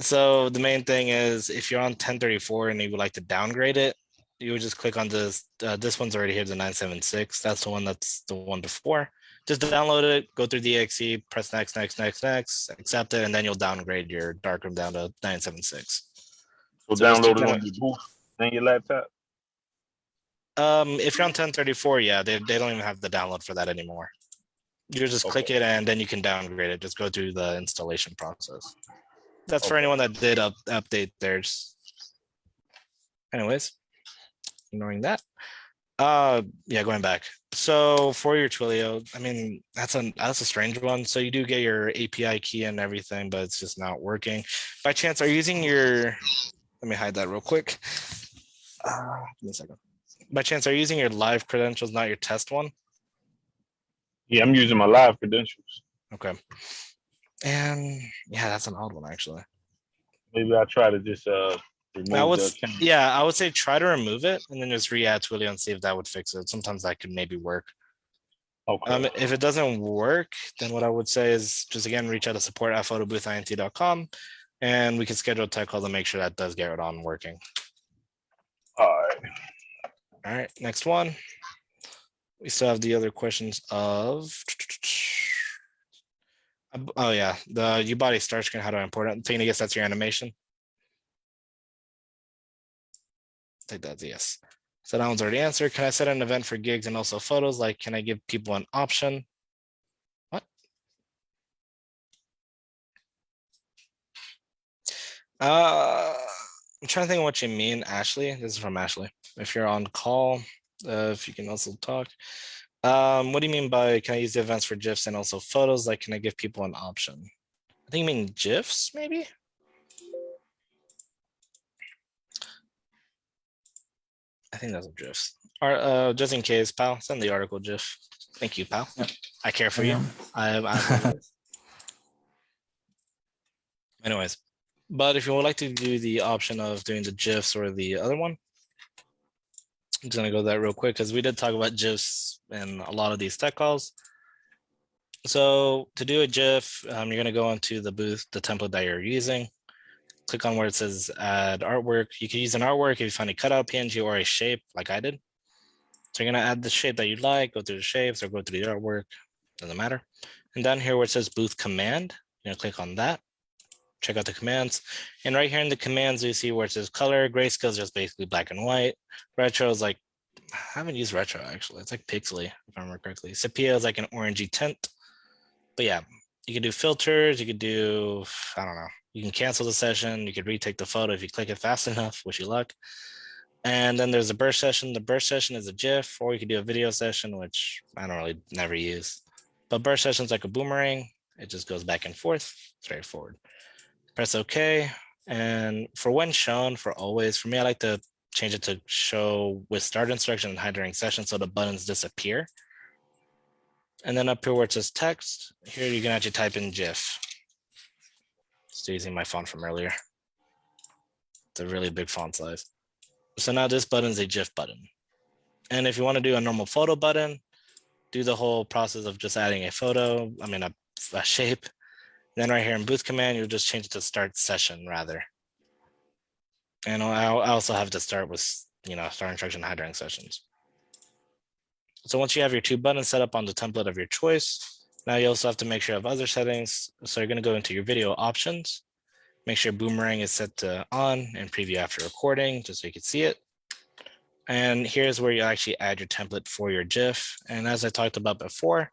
So the main thing is if you're on 1034 and you would like to downgrade it, you would just click on this. This one's already here, the 976. That's the one that's the one before. Just download it, go through the exe, press next, accept it, and then you'll downgrade your darkroom down to 976. So So just download keep it that on in- your booth and your laptop. If you're on 1034, yeah, they don't even have the download for that anymore. You just click it and then you can downgrade it. Just go through the installation process. That's for anyone that did update theirs. Anyways, ignoring that. Yeah, going back. So for your Twilio, I mean, that's a strange one. So you do get your API key and everything, but it's just not working. By chance, are you using your, let me hide that real quick. Give me a second. By chance, are you using your live credentials, not your test one? Yeah, I'm using my live credentials. Okay. And yeah, that's an odd one actually. Maybe I try to just remove the account. Yeah, I would say try to remove it and then just re-add Twilio and see if that would fix it. Sometimes that could maybe work. Okay. If it doesn't work, then what I would say is just again reach out to support@photoboothint.com and we can schedule a tech call to make sure that does get it on working. All right. All right, next one. We still have the other questions of. Oh yeah, the Ubody start screen. How do I import it? I guess that's your animation. I think that's yes. So that one's already answered. Can I set an event for gigs and also photos? Like, can I give people an option? What? I'm trying to think of what you mean, Ashley. This is from Ashley. If you're on call, if you can also talk. What do you mean by can I use the events for GIFs and also photos? Like, can I give people an option? I think you mean GIFs, maybe? I think that's a GIFs. Or just in case, pal, send the article GIF. Thank you, pal. Yep. I care for you. Anyways, but if you would like to do the option of doing the GIFs or the other one, I'm just gonna go that real quick because we did talk about GIFs in a lot of these tech calls. So to do a GIF, you're gonna go into the booth, the template that you're using. Click on where it says add artwork. You can use an artwork if you find a cutout PNG or a shape like I did. So you're gonna add the shape that you like, go through the shapes or go through the artwork, doesn't matter. And down here where it says booth command, you're gonna click on that. Check out the commands. And right here in the commands, you see where it says color, grayscale is just basically black and white. Retro is like, I haven't used retro actually. It's like pixely, if I remember correctly. Sepia is like an orangey tint. But yeah, you can do filters, you could do, I don't know. You can cancel the session, you could retake the photo if you click it fast enough, wish you luck. And then there's a burst session. The burst session is a GIF, or you could do a video session, which I don't really never use. But burst session is like a boomerang. It just goes back and forth, straightforward. Press OK. And for when shown, for always, for me, I like to change it to show with start instruction and hide during session so the buttons disappear. And then up here where it says text, here you can actually type in GIF. Just using my font from earlier. It's a really big font size. So now this button is a GIF button. And if you want to do a normal photo button, do the whole process of just adding a photo, a shape. Then right here in booth command, you'll just change it to start session rather. And I also have to start with, start instruction, hide during sessions. So once you have your two buttons set up on the template of your choice, now you also have to make sure you have other settings. So you're going to go into your video options, make sure boomerang is set to on and preview after recording, just so you can see it. And here's where you actually add your template for your GIF. And as I talked about before,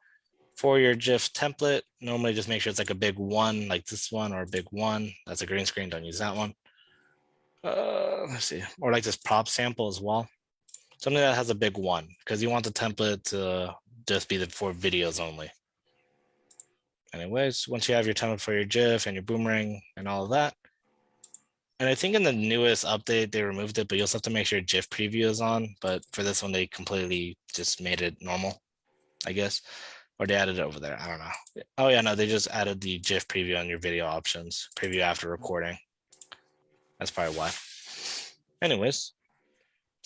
for your GIF template, normally just make sure it's like a big one, like this one, or a big one. That's a green screen, don't use that one. let's see, or like this prop sample as well. Something that has a big one, because you want the template to just be for videos only. Anyways, once you have your template for your GIF and your boomerang and all of that, and I think in the newest update, they removed it, but you also have to make sure GIF preview is on. But for this one, they completely just made it normal, I guess. Or they added it over there. I don't know. Oh yeah, no, they just added the GIF preview on your video options, preview after recording. That's probably why. Anyways,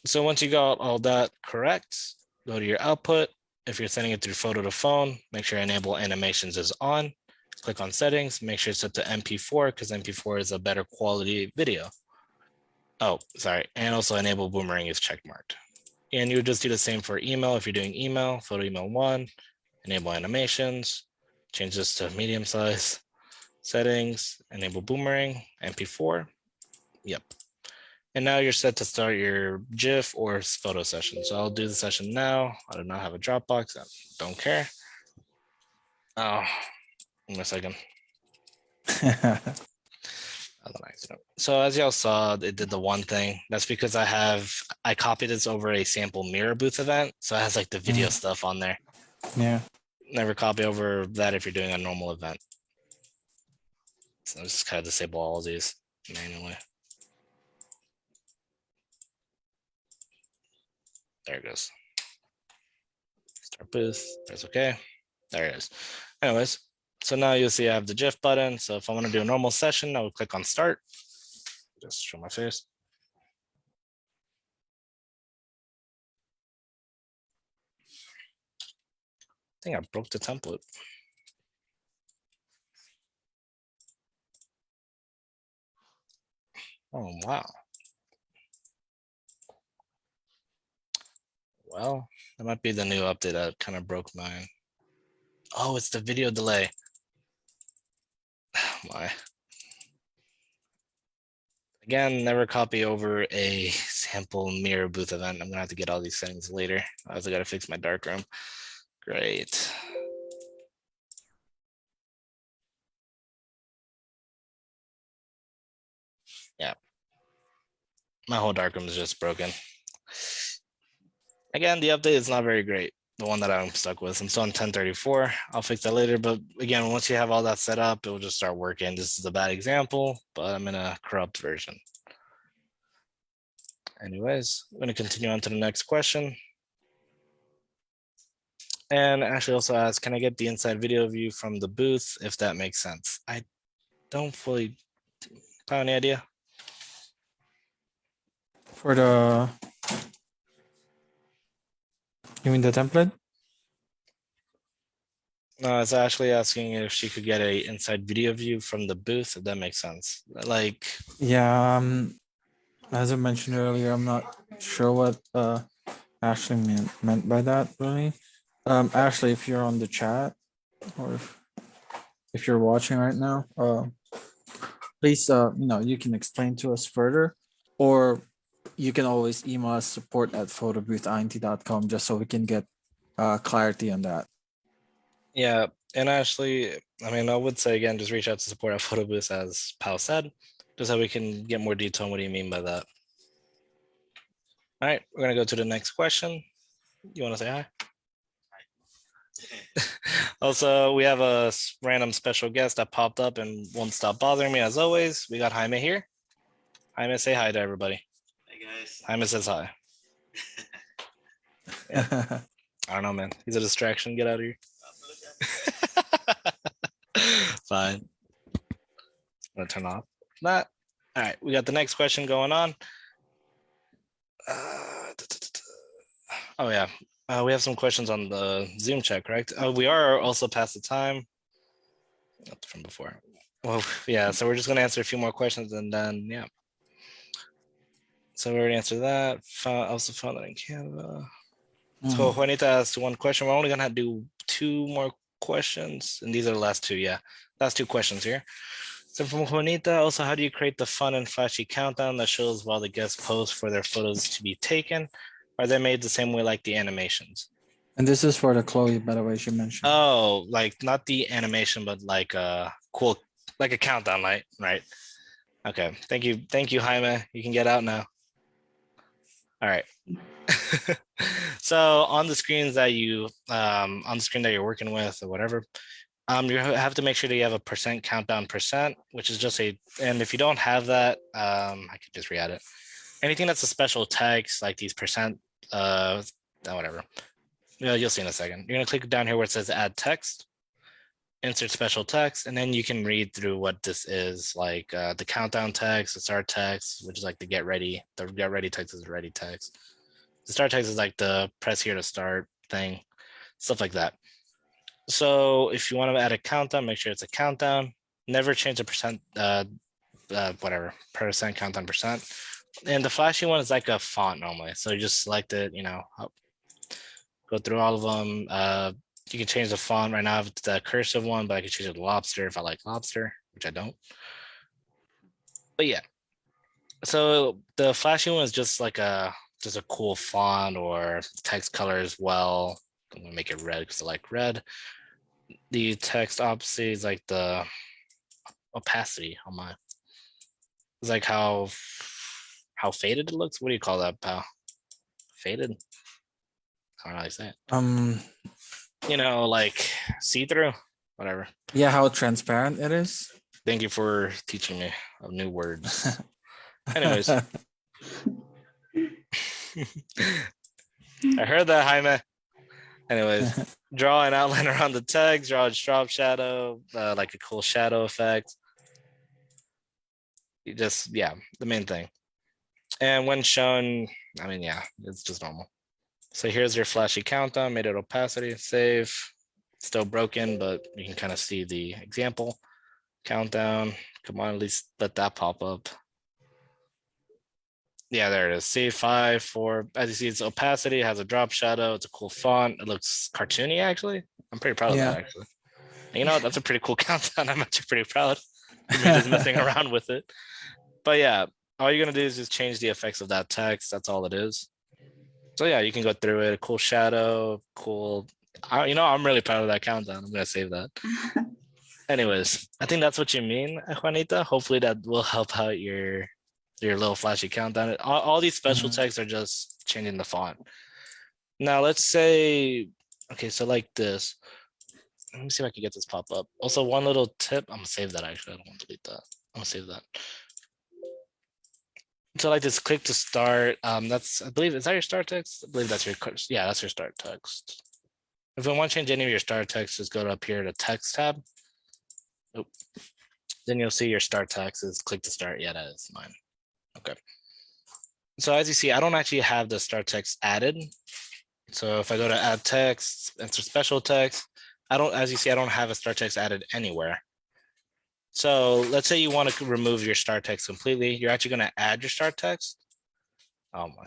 so once you got all that correct, go to your output. If you're sending it through photo to phone, make sure enable animations is on. Click on settings, make sure it's set to MP4 because MP4 is a better quality video. Oh, sorry. And also enable boomerang is check marked. And you would just do the same for email. If you're doing email, photo email 1, enable animations, change this to medium size, settings, enable boomerang, MP4. Yep. And now you're set to start your GIF or photo session. So I'll do the session now. I do not have a Dropbox. I don't care. Oh, give me a second. So as y'all saw, it did the one thing. That's because I copied this over a sample mirror booth event. So it has like the video stuff on there. Yeah. Never copy over that if you're doing a normal event. So I'll just kind of disable all of these manually. There it goes. Start booth. That's okay. There it is. Anyways, so now you'll see I have the GIF button. So if I want to do a normal session, I would click on start. Just show my face. I think I broke the template. Oh, wow. Well, that might be the new update that kind of broke mine. Oh, it's the video delay. Oh, my. Again, never copy over a sample mirror booth event. I'm gonna have to get all these settings later. I also gotta fix my darkroom. Great. Yeah. My whole darkroom is just broken. Again, the update is not very great. The one that I'm stuck with. I'm still on 1034. I'll fix that later. But again, once you have all that set up, it will just start working. This is a bad example, but I'm in a corrupt version. Anyways, I'm going to continue on to the next question. And Ashley also asked, can I get the inside video view from the booth, if that makes sense? I don't fully have any idea. For the, you mean the template? No, it's actually asking if she could get a inside video view from the booth, if that makes sense. Like, Yeah, as I mentioned earlier, I'm not sure what Ashley meant by that really. Ashley, if you're on the chat or if you're watching right now, please you can explain to us further, or you can always email us support@photoboothint.com just so we can get clarity on that. yeah, and Ashley, I mean, I would say again, just reach out to support at Photobooth, as Pal said, just so we can get more detail on what do you mean by that. All right, we're gonna go to the next question. You want to say hi? Also, we have a random special guest that popped up and won't stop bothering me as always. We got Jaime here. Jaime, say hi to everybody. Hey guys. Jaime says hi. Yeah. I don't know, man. He's a distraction. Get out of here. Fine. I'm gonna turn off that. All right, we got the next question going on. Oh yeah, we have some questions on the Zoom chat, correct? We are also past the time. Not from before. Well, yeah, so we're just gonna answer a few more questions and then yeah. So we already answered that. Also found that in Canada. So Juanita asked one question. We're only gonna do 2 more questions, and these are the last 2. Yeah, last 2 questions here. So from Juanita, also, how do you create the fun and flashy countdown that shows while the guests pose for their photos to be taken? Are they made the same way like the animations? And this is for the Chloe, by the way, she mentioned. Oh, like not the animation, but like a cool, like a countdown light, right? Okay, thank you, Jaime. You can get out now. All right. So on the screens that you on the screen that you're working with or whatever, you have to make sure that you have a percent countdown percent, which is just and if you don't have that, I could just re-add it. Anything that's a special text like these percent, whatever. Yeah, you'll see in a second. You're gonna click down here where it says add text, insert special text, and then you can read through what this is, like the countdown text, the start text, which is like the get ready. The get ready text is ready text. The start text is like the press here to start thing, stuff like that. So if you want to add a countdown, make sure it's a countdown. Never change the percent, whatever, percent countdown percent. And the flashy one is like a font normally. So you just select it, go through all of them. You can change the font right now if it's the cursive one, but I can change it to lobster if I like lobster, which I don't. But yeah. So the flashy one is just like a cool font or text color as well. I'm gonna make it red because I like red. The text opposite is like the opacity on my. It's like how faded it looks. What do you call that, pal? Faded? I don't know how you say it. Like see-through, whatever. Yeah, how transparent it is. Thank you for teaching me of new words. Anyways. I heard that, Jaime. Anyways, draw an outline around the text, draw a drop shadow, like a cool shadow effect. The main thing. And when shown, it's just normal. So here's your flashy countdown, made it opacity, save. Still broken, but you can kind of see the example. Countdown, come on, at least let that pop up. Yeah, there it is. Save 5 for, as you see, it's opacity, it has a drop shadow, it's a cool font. It looks cartoony, actually. I'm pretty proud of that, actually. And that's a pretty cool countdown. I'm actually pretty proud. Me just messing around with it. But yeah, all you're gonna do is just change the effects of that text. That's all it is. So yeah, you can go through it. A cool shadow, cool. I'm really proud of that countdown. I'm gonna save that. Anyways, I think that's what you mean, Juanita. Hopefully that will help out your little flashy countdown. All these special texts are just changing the font. Now let's say, okay, so like this. Let me see if I can get this pop up. Also, one little tip. I'm gonna save that actually. I don't want to delete that. I'm gonna save that. So like this, click to start. That's, I believe, is that your start text? I believe that's that's your start text. If you want to change any of your start text, just go up here to text tab. Oh. Then you'll see your start text is click to start. Yeah, that is mine. Okay. So as you see, I don't actually have the start text added. So if I go to add text, enter special text, as you see, I don't have a start text added anywhere. So let's say you want to remove your start text completely. You're actually going to add your start text. Oh my.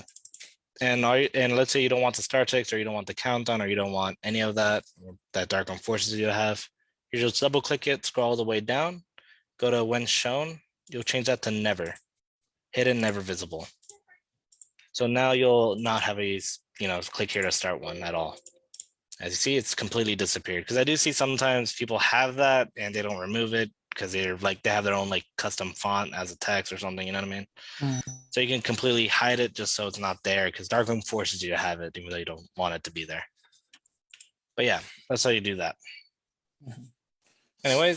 And let's say you don't want the start text, or you don't want the countdown, or you don't want any of that Darkroom forces you to have. You just double click it, scroll all the way down, go to when shown. You'll change that to never. Hidden, never visible. So now you'll not have a, click here to start one at all. As you see, it's completely disappeared. Because I do see sometimes people have that and they don't remove it because they have their own like custom font as a text or something, you know what I mean? So you can completely hide it just so it's not there, because Darkroom forces you to have it even though you don't want it to be there. But yeah, that's how you do that. Anyways.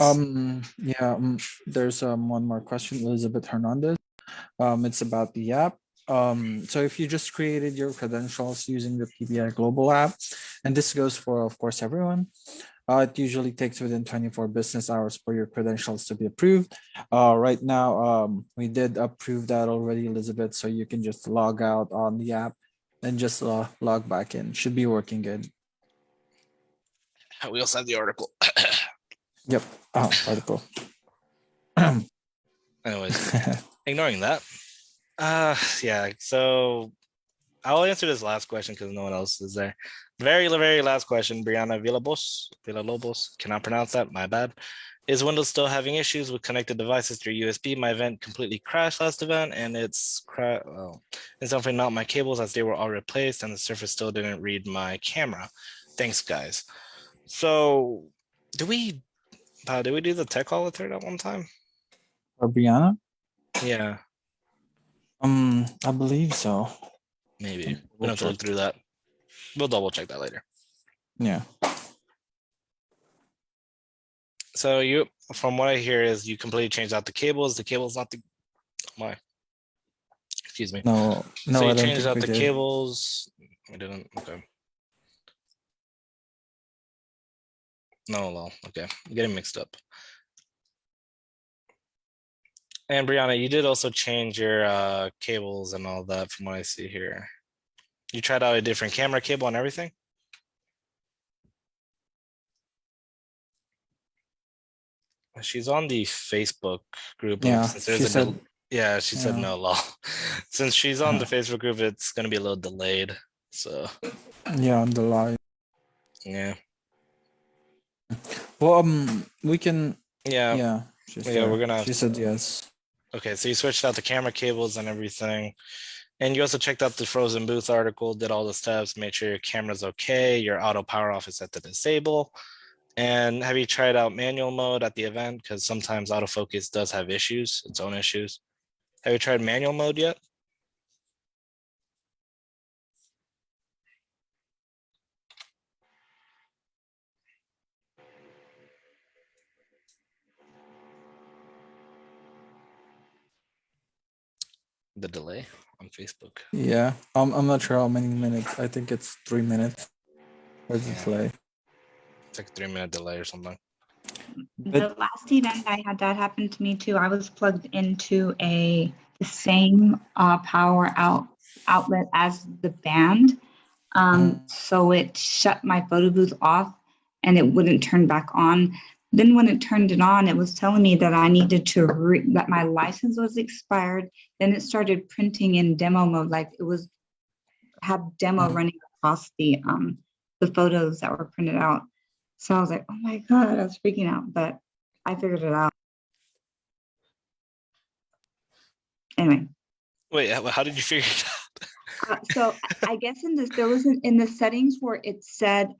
There's one more question, Elizabeth Hernandez. It's about the app. So if you just created your credentials using the PBI Global app, and this goes for, of course, everyone, it usually takes within 24 business hours for your credentials to be approved. Right now, we did approve that already, Elizabeth, so you can just log out on the app and just log back in. Should be working good. We also have the article. Yep, article. Anyways, ignoring that. Yeah, so I'll answer this last question because no one else is there. Very, very last question. Brianna Villalobos, cannot pronounce that, my bad. Is Windows still having issues with connected devices through USB? My event completely crashed last event, and it's definitely not my cables, as they were all replaced, and the Surface still didn't read my camera. Thanks, guys. So did we do the tech call with her at one time? Or Brianna? Yeah, I believe so. maybe. We We'll don't have to look check. through that. We'll double check that later. Yeah. So you, from what I hear, is you completely changed out the cables. The cable's not the my. Excuse me. No, So no, you I don't changed think out we the did. cables. We didn't. Okay. No, well, okay. I'm getting mixed up. And Brianna, you did also change your cables and all that from what I see here. You tried out a different camera cable and everything? She's on the Facebook group of Yeah, since she there's a said. yeah, she said Yeah. no law. Since she's on the Facebook group, it's gonna be a little delayed. So Yeah, on the line. yeah. Well, we can. Yeah. Yeah, she's Yeah, we're there. gonna have She said yes. okay, so you switched out the camera cables and everything. And you also checked out the frozen booth article, did all the steps, made sure your camera's okay, your auto power off is set to disable. And have you tried out manual mode at the event? Because sometimes autofocus does have issues, its own issues. Have you tried manual mode yet? The delay on Facebook. Yeah. I'm not sure how many minutes. I think it's 3 minutes for the Yeah. play. It's like a 3-minute delay or something. The last event I had that happen to me too. I was plugged into the same power outlet as the band. So it shut my photo booth off and it wouldn't turn back on. Then when it turned it on, it was telling me that I needed to that my license was expired. Then it started printing in demo mode, like it was had demo running across the photos that were printed out. So I was like, oh my God, I was freaking out, but I figured it out. Anyway. Wait, how did you figure it out? So I guess in this, there was in the settings where it said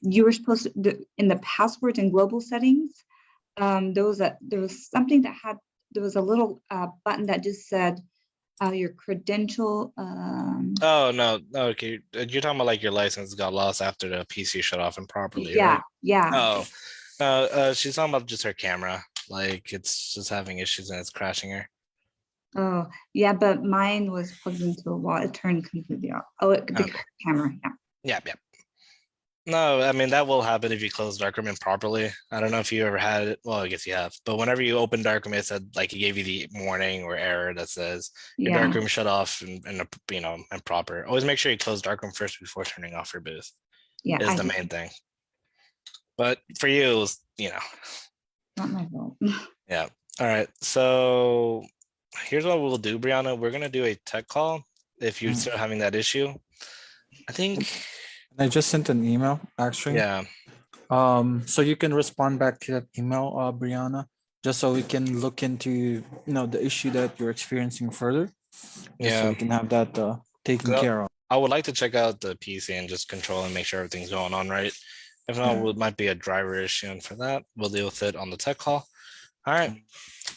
you were supposed to, in the passwords and global settings, there was something that had, there was a little button that just said your credential. Oh no, okay. You're talking about like your license got lost after the PC shut off improperly, Yeah, right? yeah. Oh, she's talking about just her camera. Like it's just having issues and it's crashing her. Oh, yeah, but mine was plugged into a wall. It turned completely off. Oh, the Okay. camera. Yeah. Yeah, yeah. No, I mean that will happen if you close Darkroom improperly. I don't know if you ever had it. Well, I guess you have. But whenever you open Darkroom, it said like it gave you the warning or error that says your Yeah. Darkroom shut off and improper. Always make sure you close Darkroom first before turning off your booth. Yeah. Is the main thing. But for you, it was, Not my fault. yeah. All right. So here's what we'll do, Brianna. We're gonna do a tech call if you're still having that issue. I think. I just sent an email actually. Yeah. So you can respond back to that email, Brianna, just so we can look into the issue that you're experiencing further. Just so Yeah. we can have that taken care of. I would like to check out the PC and just control and make sure everything's going on right. If not, it might be a driver issue, and for that, we'll deal with it on the tech call. All right.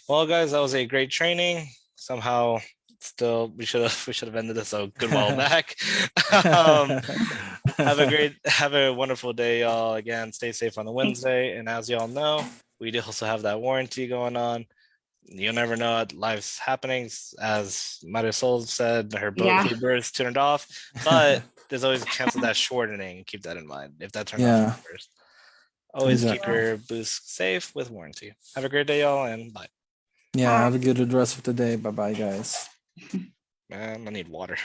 Well, guys, that was a great training. Somehow, still, we should have ended this a good while back. Have a wonderful day, y'all. Again, stay safe on the Wednesday, and as y'all know, we do also have that warranty going on. You never know what life's happenings. As Marisol said, her birth's turned off, but there's always a chance of that shortening. Keep that in mind. If that turned off first, always keep your boost safe with warranty. Have a great day, y'all, and bye. Yeah, have a good rest of the day. Bye bye, guys. Man, I need water.